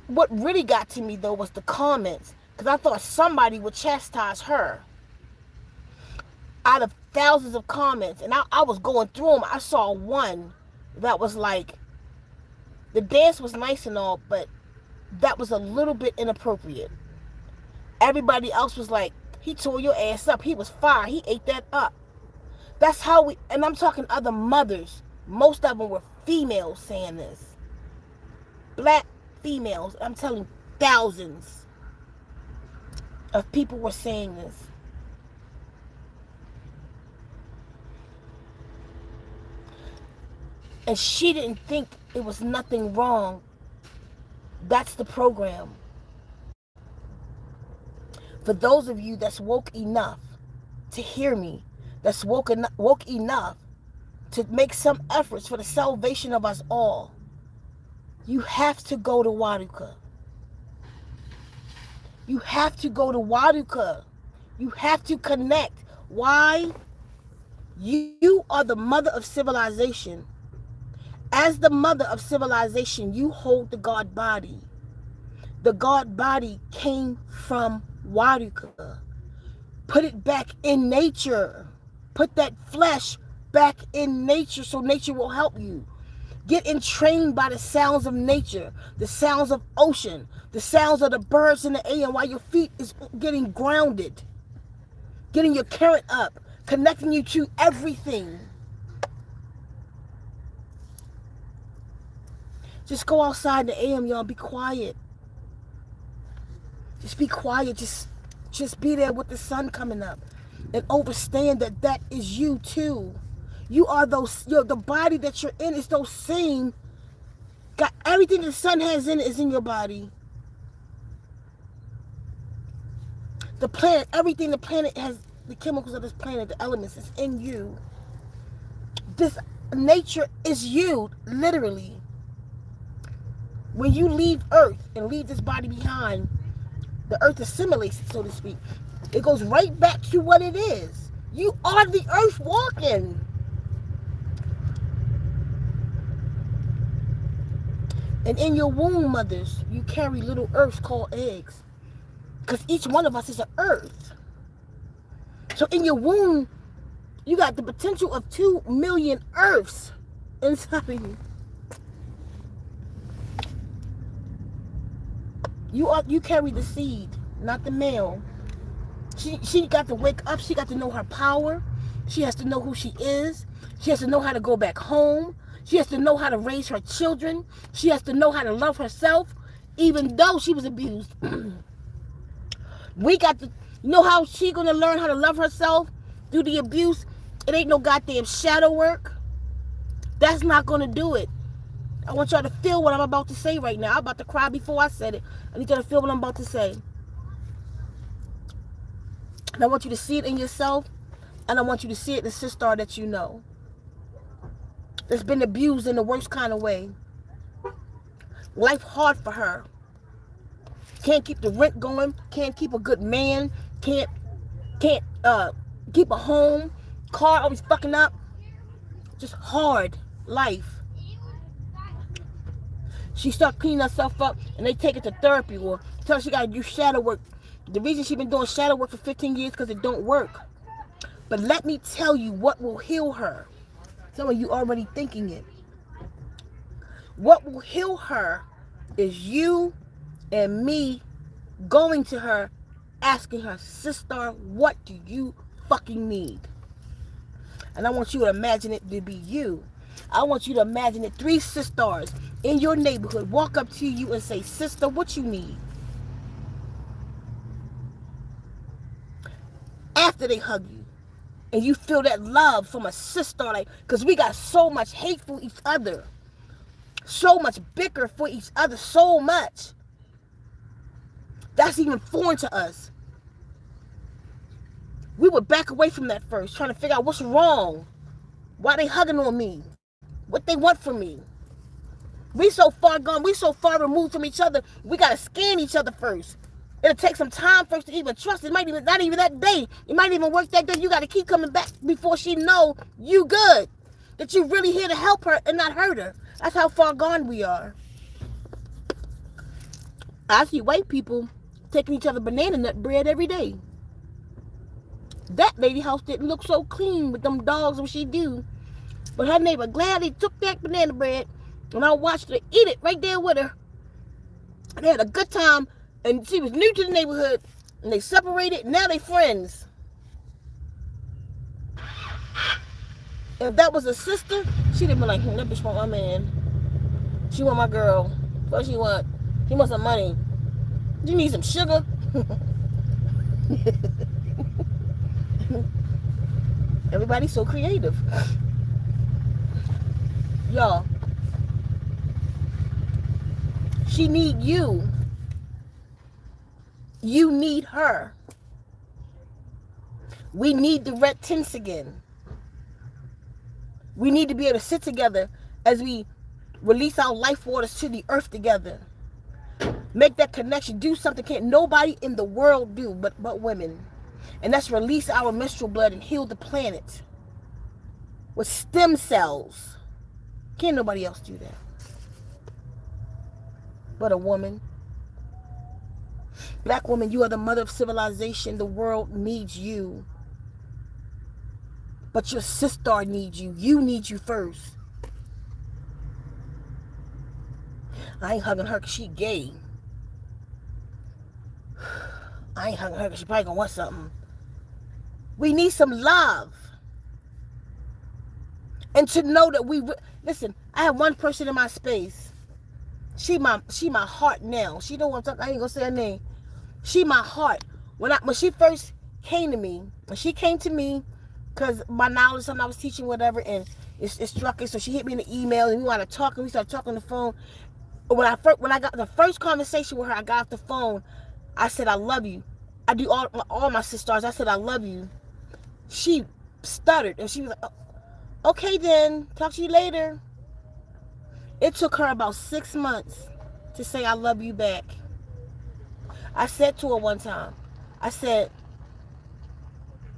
[SPEAKER 2] What really got to me though was the comments, because I thought somebody would chastise her. Out of thousands of comments, and I was going through them, I saw one that was like, the dance was nice and all, but that was a little bit inappropriate. Everybody else was like, he tore your ass up, he was fire, he ate that up. That's how we, and I'm talking other mothers, most of them were females saying this. Black females, I'm telling you, thousands of people were saying this. And she didn't think it was nothing wrong. That's the program. For those of you that's woke enough to hear me, that's woke enough to make some efforts for the salvation of us all, you have to go to Waduka. You have to go to Waduka. You have to connect. Why? You are the mother of civilization. As the mother of civilization, you hold the God body. The God body came from Waduka. Put it back in nature. Put that flesh back in nature so nature will help you. Get entrained by the sounds of nature, the sounds of ocean, the sounds of the birds in the air while your feet is getting grounded, getting your current up, connecting you to everything. Just go outside in the AM, y'all. Be quiet. Just be quiet. Just be there with the sun coming up, and understand that that is you too. You are those. The body that you're in is those same. Got everything the sun has in it is in your body. The planet, everything the planet has, the chemicals of this planet, the elements is in you. This nature is you, literally. When you leave Earth and leave this body behind, the Earth assimilates it, so to speak. It goes right back to what it is. You are the Earth walking. And in your womb, mothers, you carry little Earths called eggs. Because each one of us is an Earth. So in your womb, you got the potential of 2 million Earths inside of you. You carry the seed, not the male. She got to wake up. She got to know her power. She has to know who she is. She has to know how to go back home. She has to know how to raise her children. She has to know how to love herself, even though she was abused. We got to know how she gonna learn how to love herself through the abuse. It ain't no goddamn shadow work. That's not gonna do it. I want y'all to feel what I'm about to say right now. I'm about to cry before I said it. I need y'all to feel what I'm about to say. And I want you to see it in yourself. And I want you to see it in the sister that you know. That's been abused in the worst kind of way. Life hard for her. Can't keep the rent going. Can't keep a good man. Can't keep a home. Car always fucking up. Just hard life. She start cleaning herself up, and they take it to therapy or tell her she got to do shadow work. The reason she been doing shadow work for 15 years because it don't work. But let me tell you what will heal her. Some of you already thinking it. What will heal her is you and me going to her, asking her, sister, what do you fucking need? And I want you to imagine it to be you. I want you to imagine it 3 sisters in your neighborhood walk up to you and say, sister, what you need? After they hug you. And you feel that love from a sister, like, because we got so much hate for each other. So much bicker for each other, so much. That's even foreign to us. We would back away from that first, trying to figure out what's wrong. Why they hugging on me? What they want from me? We so far gone, we so far removed from each other, we gotta scan each other first. It'll take some time for us to even trust. It might even not even that day. It might even work that day. You gotta keep coming back before she know you good. That you really here to help her and not hurt her. That's how far gone we are. I see white people taking each other banana nut bread every day. That lady house didn't look so clean with them dogs when she do. But her neighbor gladly took that banana bread and I watched her eat it right there with her. They had a good time and she was new to the neighborhood and they separated. Now they friends. If that was a sister, she'd have been like, that bitch want my man. She want my girl. What she want? She want some money. You need some sugar? Everybody's so creative. Y'all. She need you. You need her. We need the red tints again. We need to be able to sit together as we release our life waters to the earth together. Make that connection. Do something can't nobody in the world do but women. And that's release our menstrual blood and heal the planet with stem cells. Can't nobody else do that but a woman. Black woman, you are the mother of civilization. The world needs you. But your sister needs you. You need you first. I ain't hugging her because she gay. I ain't hugging her because she probably gonna want something. We need some love. And to know that listen, I have one person in my space. She my heart now. She know what I'm talking. I ain't gonna say her name. She my heart. When she first came to me, because my knowledge, something I was teaching, whatever, and it struck her. So she hit me in the email, and we wanted to talk, and we started talking on the phone. When I got the first conversation with her, I got off the phone. I said, I love you. I do all my sisters. I said, I love you. She stuttered, and she was like, oh, okay then, talk to you later. It took her about 6 months to say, I love you back. I said to her one time, I said,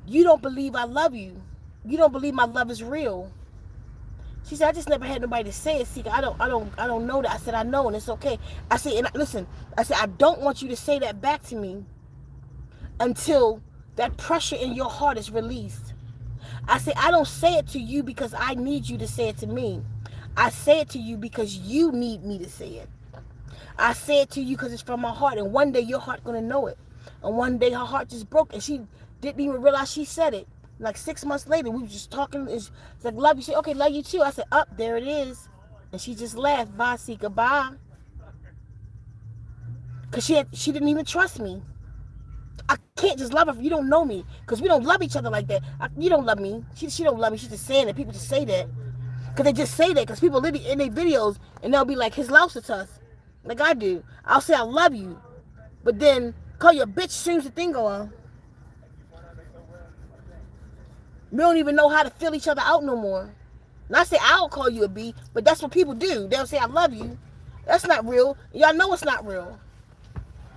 [SPEAKER 2] you don't believe I love you. You don't believe my love is real. She said, I just never had nobody to say it. See, I don't know that. I said, I know, and it's okay. I said, and listen, I said, I don't want you to say that back to me until that pressure in your heart is released. I said, I don't say it to you because I need you to say it to me. I say it to you because you need me to say it. I say it to you because it's from my heart, and one day your heart gonna know it. And one day her heart just broke, and she didn't even realize she said it. Like 6 months later, we were just talking. It's like, love you. She said, okay, love you too. I said, up, there it is. And she just laughed. Bye, see, goodbye. Because she didn't even trust me. I can't just love her if you don't know me. Because we don't love each other like that. You don't love me. She don't love me. She's just saying it. People just say that. Because they just say that. Because people literally in their videos, and they'll be like, his louse to us. Like I do. I'll say I love you. But then call you a bitch as soon as the thing go on. We don't even know how to fill each other out no more. And I say I'll call you a B, but that's what people do. They'll say I love you. That's not real. Y'all know it's not real.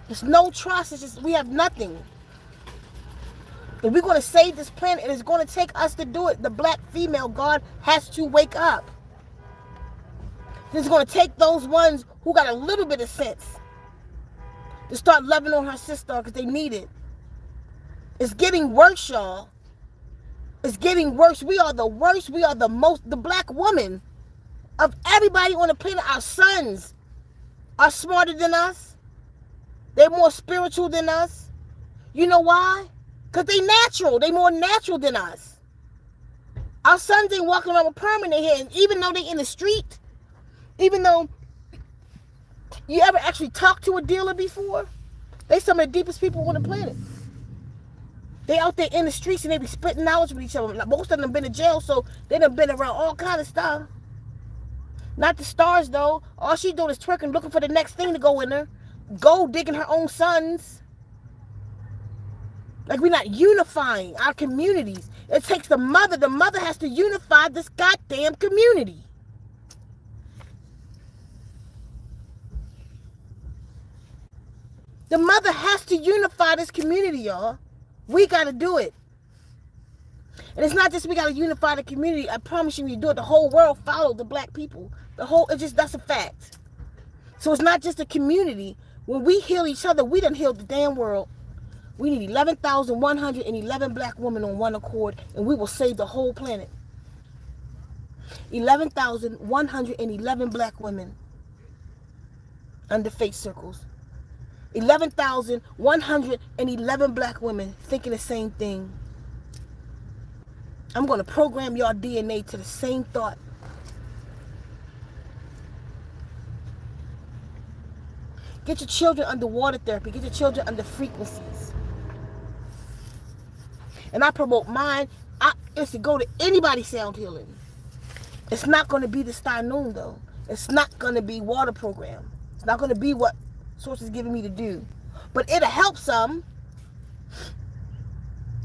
[SPEAKER 2] There's no trust. It's just we have nothing. If we're going to save this planet, it is going to take us to do it. The black female God has to wake up. It's going to take those ones who got a little bit of sense to start loving on her sister because they need it. It's getting worse, y'all. It's getting worse. We are the worst. We are the black woman of everybody on the planet. Our sons are smarter than us. They're more spiritual than us. You know why? Because they natural. They more natural than us. Our sons ain't walking around with perm in their hair. And even though they in the street, even though you ever actually talked to a dealer before, they some of the deepest people on the planet. They out there in the streets and they be splitting knowledge with each other. Most of them been in jail, so they done been around all kind of stuff. Not the stars, though. All she doing is twerking, looking for the next thing to go in her. Gold digging her own sons. Like, we're not unifying our communities. It takes the mother. The mother has to unify this goddamn community. The mother has to unify this community, y'all. We got to do it. And it's not just we got to unify the community. I promise you, when you do it, the whole world follow the black people. That's a fact. So it's not just a community. When we heal each other, we done healed the damn world. We need 11,111 black women on one accord, and we will save the whole planet. 11,111 black women under fate circles. 11,111 black women thinking the same thing. I'm going to program your DNA to the same thought. Get your children under water therapy. Get your children under frequencies. And I promote mine. It's to go to anybody sound healing. It's not going to be the Steinoon, though. It's not going to be water program. It's not going to be what Source is giving me to do. But it'll help some.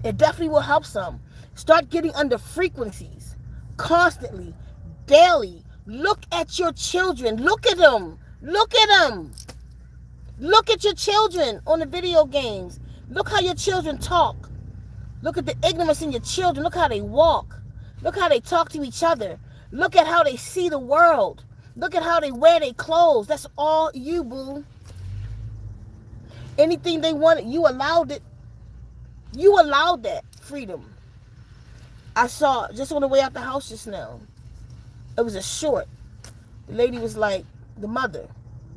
[SPEAKER 2] It definitely will help some. Start getting under frequencies. Constantly. Daily. Look at your children. Look at them. Look at them. Look at your children on the video games. Look how your children talk. Look at the ignorance in your children. Look how they walk. Look how they talk to each other. Look at how they see the world. Look at how they wear their clothes. That's all you, boo. Anything they wanted, you allowed it. You allowed that freedom. I saw just on the way out the house just now. It was a short. The lady was like, the mother,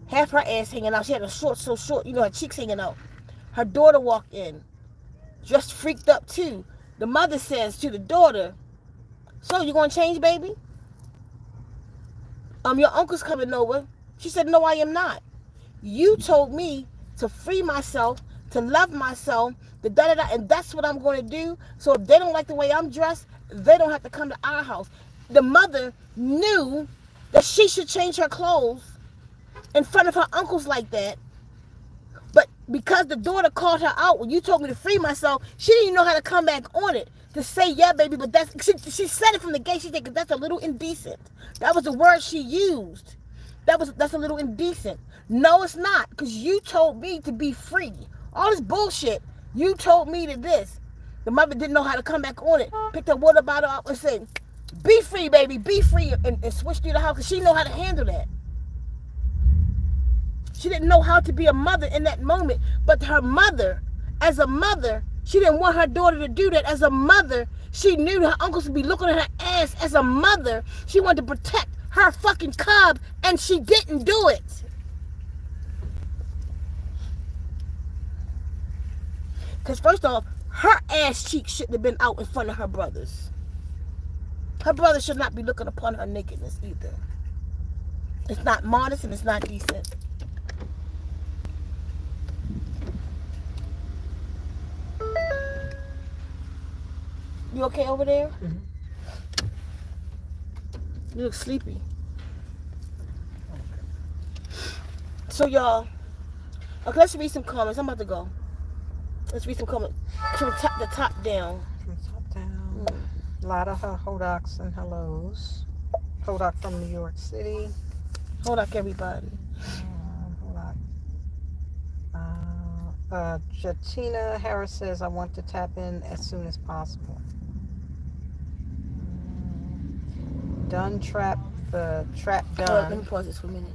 [SPEAKER 2] half her ass hanging out. She had a short so short, her cheeks hanging out. Her daughter walked in, just freaked up too. The mother says to the daughter, so you gonna change, baby? Your uncle's coming over. She said, no, I am not. You told me to free myself, to love myself, and that's what I'm going to do. So if they don't like the way I'm dressed, they don't have to come to our house. The mother knew that she should change her clothes in front of her uncles like that. But because the daughter called her out, when you told me to free myself, she didn't know how to come back on it. To say, yeah, baby, but she said it from the gate. She said, that's a little indecent. That was the word she used. That's a little indecent. No, it's not, because you told me to be free. All this bullshit, you told me to this. The mother didn't know how to come back on it. Picked her water bottle up and said, be free, baby, be free, and switched through the house, because she didn't know how to handle that. She didn't know how to be a mother in that moment, but her mother, as a mother, she didn't want her daughter to do that. As a mother, she knew her uncles would be looking at her ass. As a mother, she wanted to protect her fucking cub, and she didn't do it. Because first off, her ass cheeks shouldn't have been out in front of her brothers. Her brothers should not be looking upon her nakedness either. It's not modest and it's not decent. You okay over there?
[SPEAKER 3] Mm-hmm.
[SPEAKER 2] You look sleepy. So y'all, okay, let's read some comments. I'm about to go. Let's read some comments from the top down.
[SPEAKER 3] From top down. A lot of her Hodaks and hellos. Hodak from New York City.
[SPEAKER 2] Hodak, everybody.
[SPEAKER 3] Hodak. Jatina Harris says, I want to tap in as soon as possible. Done trap, the trap done.
[SPEAKER 2] Let me pause this for a minute.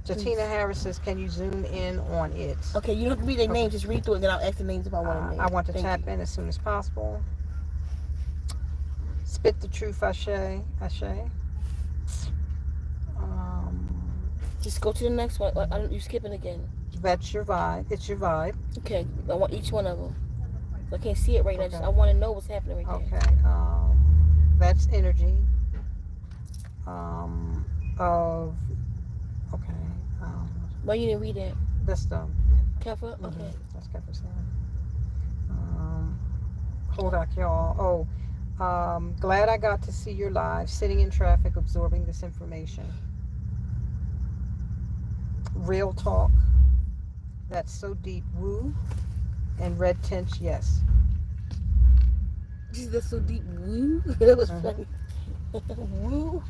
[SPEAKER 3] Jatina Harris says, can you zoom in on it?
[SPEAKER 2] Okay, you don't have to read their names, just read through it, and then I'll ask the names if I want to name.
[SPEAKER 3] I want to tap in as soon as possible. Spit the truth, Ashe.
[SPEAKER 2] Just go to the next one. You're skipping again.
[SPEAKER 3] That's your vibe. It's your vibe.
[SPEAKER 2] Okay, I want each one of them. I can't see it right now.
[SPEAKER 3] Okay.
[SPEAKER 2] I want to know what's happening right there.
[SPEAKER 3] Okay. That's energy. Of okay.
[SPEAKER 2] Why you didn't read that?
[SPEAKER 3] That's the.
[SPEAKER 2] Kefir?
[SPEAKER 3] Mm-hmm,
[SPEAKER 2] Okay.
[SPEAKER 3] that's Kefir Sam. Hold on, y'all. Oh, glad I got to see your live. Sitting in traffic, absorbing this information. Real talk. That's so deep. Woo. And red tints, yes.
[SPEAKER 2] That's so deep. Woo. That was
[SPEAKER 3] Mm-hmm.
[SPEAKER 2] funny. Woo.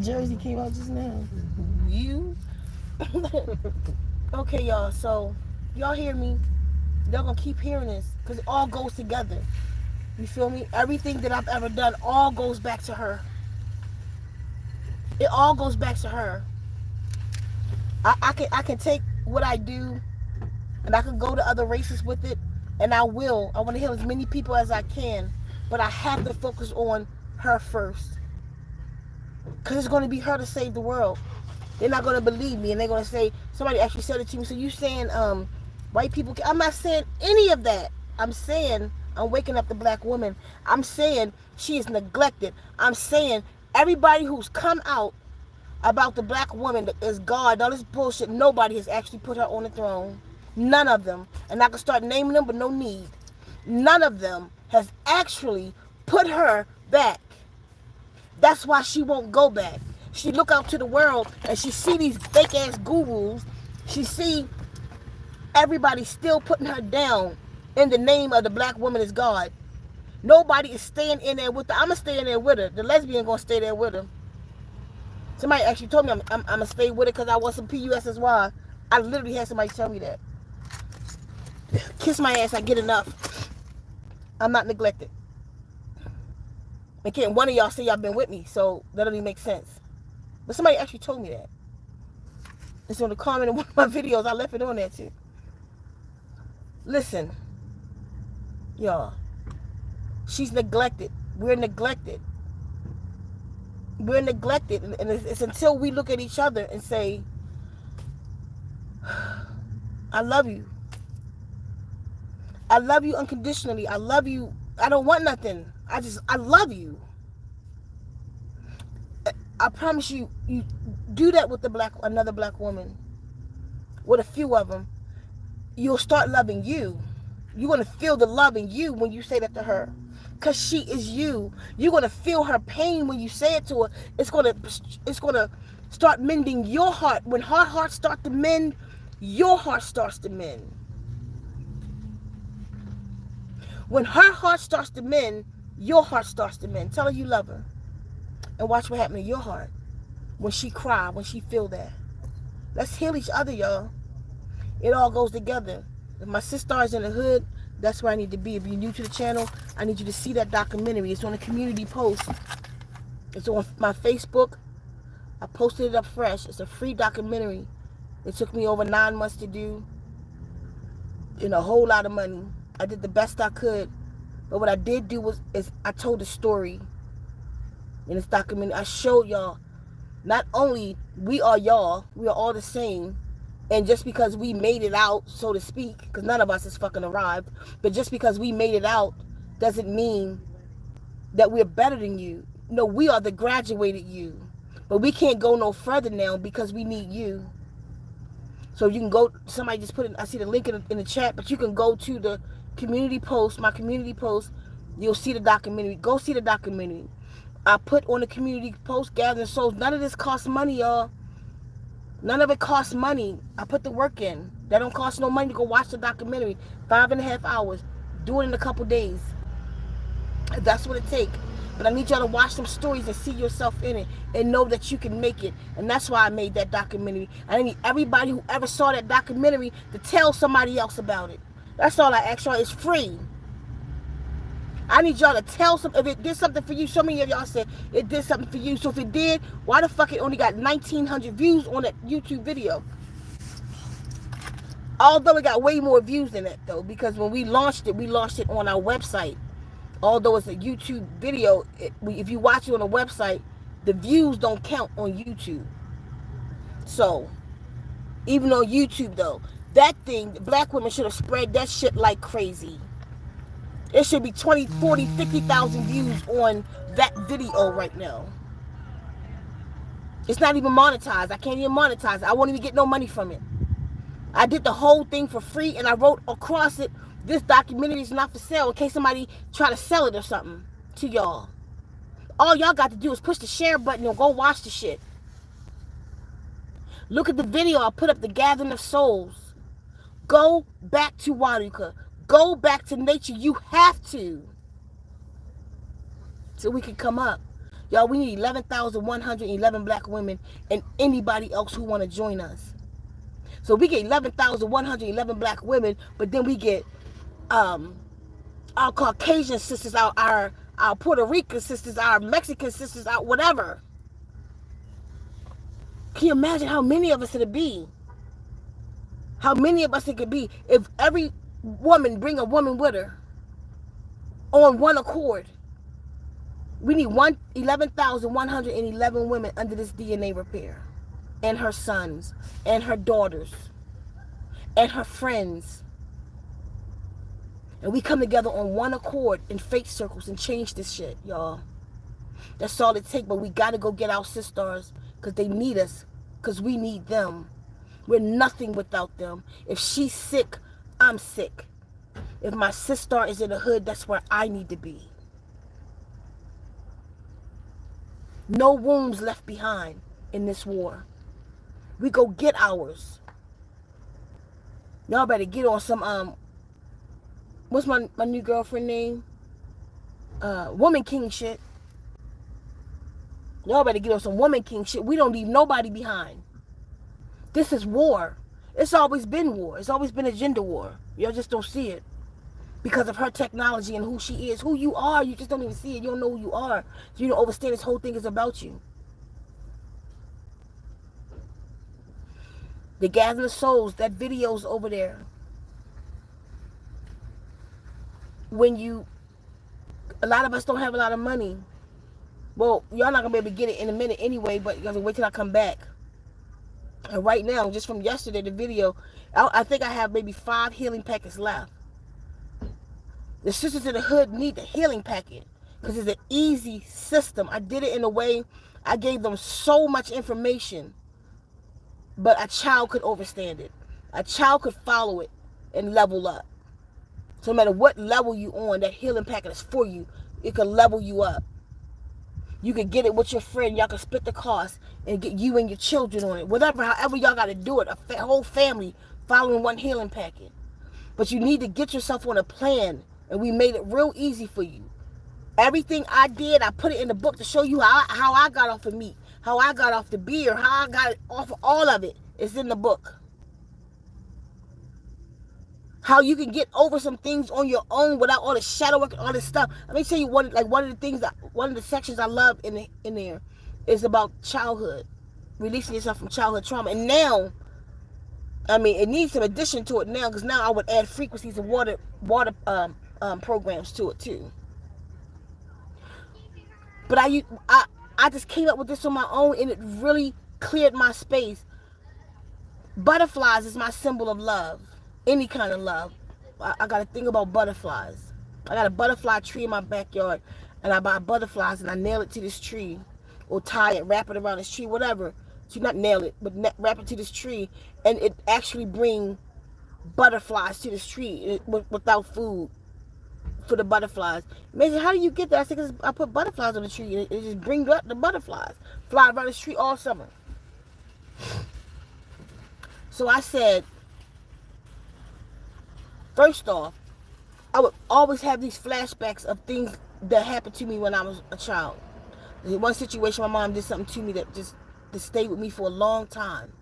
[SPEAKER 2] Jersey came out just now. You. Okay, y'all. So, y'all hear me? Y'all gonna keep hearing this because it all goes together. You feel me? Everything that I've ever done all goes back to her. It all goes back to her. I can take what I do and I can go to other races with it, and I will. I want to heal as many people as I can, but I have to focus on her first, because it's going to be her to save the world. They're not going to believe me, and they're going to say, somebody actually said it to me, so you saying white people, I'm not saying any of that. I'm saying I'm waking up the black woman. I'm saying she is neglected. I'm saying everybody who's come out about the black woman that is God, all this bullshit, nobody has actually put her on the throne. None of them. And I can start naming them, but no need. None of them has actually put her back. That's why she won't go back. She look out to the world and she see these fake ass gurus. She see everybody still putting her down in the name of the black woman is God. Nobody is staying in there with her. I'm going to stay in there with her. The lesbian going to stay there with her. Somebody actually told me I'm going to stay with it because I want some PUSSY. I literally had somebody tell me that. Kiss my ass, I get enough. I'm not neglected. And can't one of y'all say y'all been with me, so that doesn't even make sense. But somebody actually told me that. It's on the comment in one of my videos. I left it on there too. Listen, y'all. She's neglected. We're neglected. We're neglected. And it's until we look at each other and say, I love you. I love you unconditionally. I love you. I don't want nothing. I love you. I promise you, you do that with another black woman, with a few of them, you'll start loving you. You're going to feel the love in you when you say that to her. Because she is you. You're going to feel her pain when you say it to her. It's going to start mending your heart. When her heart starts to mend, your heart starts to mend. When her heart starts to mend, your heart starts to mend. Tell her you love her. And watch what happens to your heart when she cry, when she feel that. Let's heal each other, y'all. It all goes together. If my sister is in the hood, that's where I need to be. If you're new to the channel, I need you to see that documentary. It's on a community post. It's on my Facebook. I posted it up fresh. It's a free documentary. It took me over 9 months to do, and a whole lot of money. I did the best I could. But what I did do is I told a story in this documentary. I showed y'all, not only we are y'all, we are all the same. And just because we made it out, so to speak, because none of us has fucking arrived, but just because we made it out doesn't mean that we're better than you. No, we are the graduated you. But we can't go no further now because we need you. So you can go, somebody just put it, I see the link in the chat, but you can go to the community post, my community post, you'll see the documentary. Go see the documentary. I put on the community post, Gathering Souls. None of this costs money, y'all. None of it costs money. I put the work in. That don't cost no money to go watch the documentary. 5.5 hours. Do it in a couple days. That's what it takes. But I need y'all to watch some stories and see yourself in it and know that you can make it. And that's why I made that documentary. I need everybody who ever saw that documentary to tell somebody else about it. That's all I ask y'all. It's free. I need y'all to tell some. If it did something for you, so many of y'all said it did something for you. So if it did, why the fuck it only got 1,900 views on that YouTube video? Although it got way more views than that, though, because when we launched it on our website. Although it's a YouTube video, if you watch it on a website, the views don't count on YouTube. So Even on YouTube though, that thing, black women should have spread that shit like crazy. It should be 20, 40, 50,000 views on that video right now. It's not even monetized. I can't even monetize it. I won't even get no money from it. I did the whole thing for free, and I wrote across it, this documentary is not for sale in case somebody try to sell it or something to y'all. All y'all got to do is push the share button and go watch the shit. Look at the video I put up, the gathering of souls. Go back to Waruka. Go back to nature. You have to. So we can come up. Y'all, we need 11,111 black women and anybody else who want to join us. So we get 11,111 black women, but then we get our Caucasian sisters, our Puerto Rican sisters, our Mexican sisters, our whatever. Can you imagine how many of us it'd be? How many of us it could be if every woman bring a woman with her on one accord? We need 11,111 women under this DNA repair, and her sons, and her daughters, and her friends. And we come together on one accord in faith circles and change this shit, y'all. That's all it takes, but we got to go get our sisters because they need us, because we need them. We're nothing without them. If she's sick, I'm sick. If my sister is in the hood, that's where I need to be. No wounds left behind in this war. We go get ours. Y'all better get on some, what's my new girlfriend name? Woman King shit. Y'all better get on some Woman King shit. We don't leave nobody behind. This is war. It's always been war. It's always been a gender war. Y'all just don't see it. Because of her technology and who she is. Who you are, you just don't even see it. You don't know who you are. So you don't understand this whole thing is about you. The Gathering of Souls, that video's over there. When a lot of us don't have a lot of money. Well, y'all not going to be able to get it in a minute anyway, but you got to wait till I come back. And right now, just from yesterday, the video, I think I have maybe 5 healing packets left. The sisters in the hood need the healing packet because it's an easy system. I did it in a way, I gave them so much information, but a child could understand it. A child could follow it and level up. So no matter what level you on, that healing packet is for you. It can level you up. You can get it with your friend. Y'all can split the cost and get you and your children on it. Whatever, however y'all got to do it. A whole family following one healing packet. But you need to get yourself on a plan. And we made it real easy for you. Everything I did, I put it in the book to show you how I got off of meat. How I got off the beer. How I got off of all of it. It's in the book. How you can get over some things on your own without all the shadow work and all this stuff. Let me tell you one of the things one of the sections I love in there is about childhood, releasing yourself from childhood trauma. And now, I mean, it needs some addition to it now because now I would add frequencies and water programs to it too. But I just came up with this on my own and it really cleared my space. Butterflies is my symbol of love. Any kind of love. I got to think about butterflies. I got a butterfly tree in my backyard and I buy butterflies and I nail it to this tree or tie it, wrap it around this tree, whatever. So not nail it, but wrap it to this tree and it actually bring butterflies to this tree without food for the butterflies. Imagine, how do you get that? I said, I put butterflies on the tree and it just brings up the butterflies. Fly around the tree all summer. So I said, first off, I would always have these flashbacks of things that happened to me when I was a child. In one situation, my mom did something to me that stayed with me for a long time.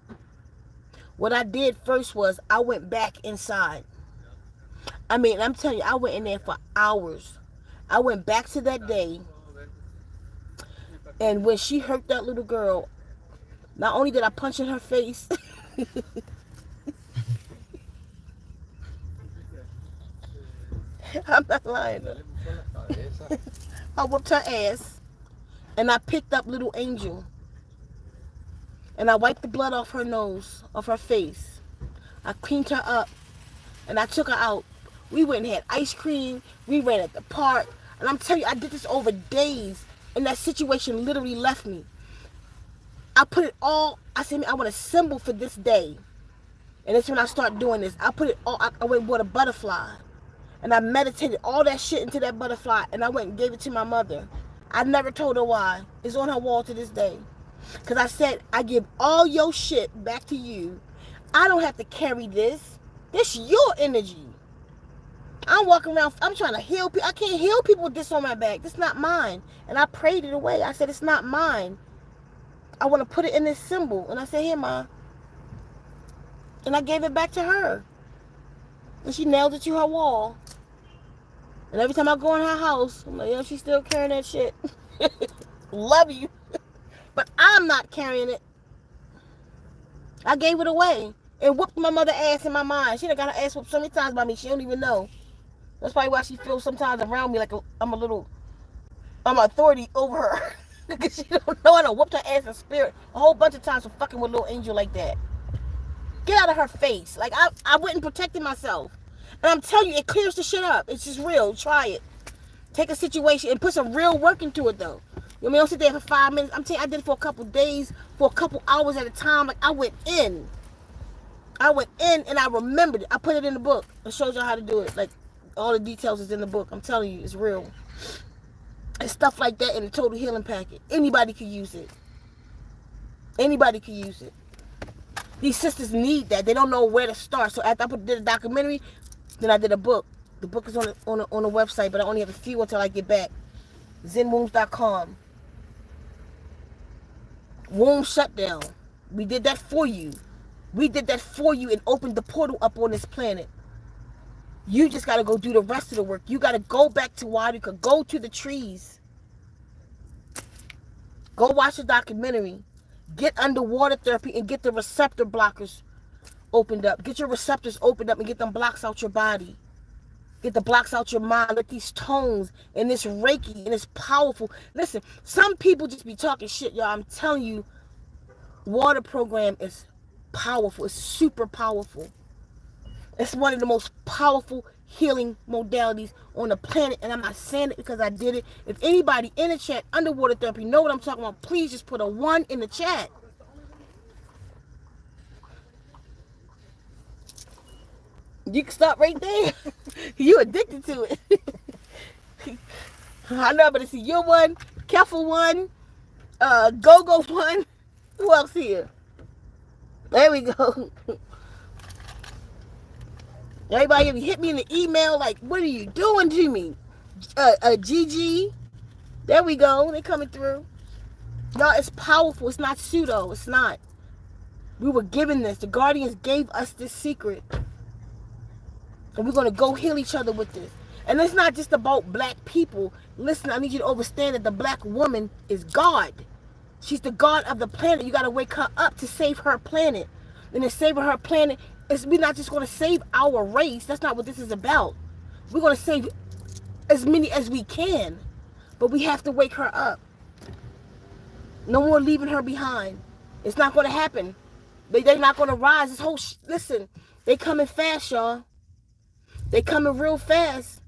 [SPEAKER 2] What I did first was I went back inside. I mean, I'm telling you, I went in there for hours. I went back to that day. And when she hurt that little girl, not only did I punch in her face, I'm not lying. I whooped her ass and I picked up little Angel And I wiped the blood off her nose, off her face. I cleaned her up, and I took her out. We went and had ice cream. We ran at the park. And I'm telling you, I did this over days. And that situation literally left me. I put it all, I said, I want a symbol for this day. And that's when I start doing this. I put it all, I went and bought a butterfly. And I meditated all that shit into that butterfly. And I went and gave it to my mother. I never told her why. It's on her wall to this day. Because I said, I give all your shit back to you. I don't have to carry this. This your energy. I'm walking around, I'm trying to heal people. I can't heal people with this on my back. This not mine. And I prayed it away. I said, it's not mine. I want to put it in this symbol. And I said, here, Ma. And I gave it back to her. And she nailed it to her wall. And every time I go in her house, I'm like, yo, she's still carrying that shit. Love you. But I'm not carrying it. I gave it away. And whooped my mother ass in my mind. She done got her ass whooped so many times by me, she don't even know. That's probably why she feels sometimes around me like I'm authority over her. Because she don't know I done whooped her ass in spirit a whole bunch of times for fucking with a little angel like that. Get out of her face. Like, I went and protected myself. And I'm telling you, it clears the shit up. It's just real. Try it. Take a situation and put some real work into it, though. You know, I mean, don't sit there for 5 minutes. I'm telling you, I did it for a couple days, for a couple hours at a time. Like, I went in and I remembered it. I put it in the book. It shows you how to do it. Like, all the details is in the book. I'm telling you, it's real. And stuff like that in the total healing packet. Anybody could use it. Anybody could use it. These sisters need that. They don't know where to start. So after I did a documentary, then I did a book. The book is on the website, but I only have a few until I get back. ZenWombs.com. Womb shutdown. We did that for you. We did that for you and opened the portal up on this planet. You just got to go do the rest of the work. You got to go back to Wadika. Go to the trees. Go watch the documentary. Get underwater therapy and get the receptor blockers opened up. Get your receptors opened up and get them blocks out your body. Get the blocks out your mind. Let these tones and this Reiki and it's powerful. Listen, some people just be talking shit, y'all. I'm telling you, water program is powerful. It's super powerful. It's one of the most powerful healing modalities on the planet. And I'm not saying it because I did it. If anybody in the chat, underwater therapy, know what I'm talking about, please just put a 1 in the chat. You can stop right there. You addicted to it. I know, but see your one, Careful one, Go-Go one. Who else here? There we go. Everybody hit me in the email like, what are you doing to me? GG. There we go. They coming through. Y'all, it's powerful. It's not pseudo. It's not. We were given this. The Guardians gave us this secret. And we're going to go heal each other with this. And it's not just about black people. Listen, I need you to understand that the black woman is God. She's the God of the planet. You got to wake her up to save her planet. And in saving her planet, we're not just going to save our race. That's not what this is about. We're going to save as many as we can. But we have to wake her up. No more leaving her behind. It's not going to happen. They're not going to rise. This whole listen, they coming fast, y'all. They coming real fast.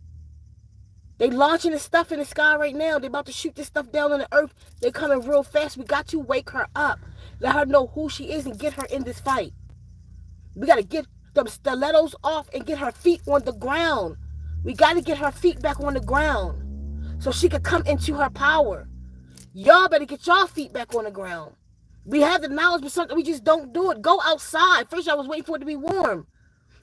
[SPEAKER 2] They launching this stuff in the sky right now. They about to shoot this stuff down on the earth. They coming real fast. We got to wake her up. Let her know who she is and get her in this fight. We got to get them stilettos off and get her feet on the ground. We got to get her feet back on the ground so she could come into her power. Y'all better get y'all feet back on the ground. We have the knowledge, but something we just don't do it. Go outside. First, I was waiting for it to be warm.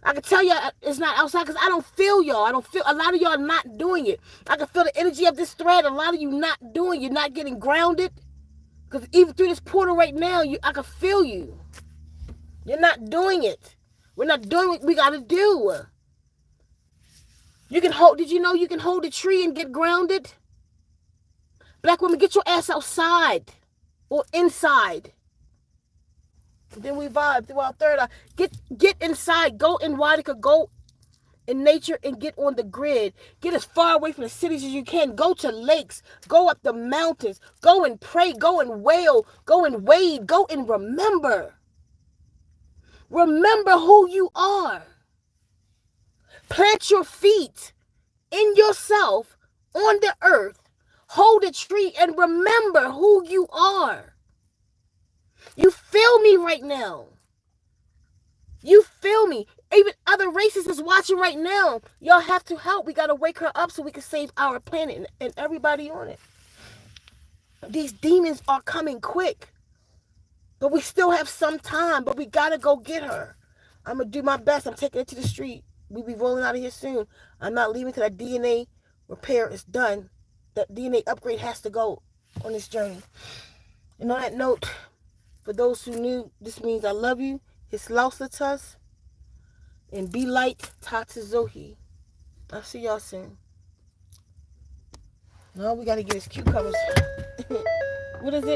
[SPEAKER 2] I can tell y'all it's not outside because I don't feel y'all. I don't feel, a lot of y'all not doing it. I can feel the energy of this thread. A lot of you not doing, you're not getting grounded. Because even through this portal right now, I can feel you. You're not doing it. We're not doing what we got to do. You can hold, did you know you can hold a tree and get grounded? Black women, get your ass outside or inside. Then we vibe through our third eye. Get inside. Go in Wadika. Go in nature and get on the grid. Get as far away from the cities as you can. Go to lakes. Go up the mountains. Go and pray. Go and wail. Go and wade. Go and remember. Remember who you are. Plant your feet in yourself on the earth. Hold a tree and remember who you are. You feel me right now. You feel me. Even other races is watching right now. Y'all have to help. We got to wake her up so we can save our planet and everybody on it. These demons are coming quick. But we still have some time. But we got to go get her. I'm going to do my best. I'm taking it to the street. We'll be rolling out of here soon. I'm not leaving till that DNA repair is done. That DNA upgrade has to go on this journey. And on that note, for those who knew, this means I love you. His lausatus. And be light, Tata Zohi. I'll see y'all soon. No, we got to get his cucumbers. What is it?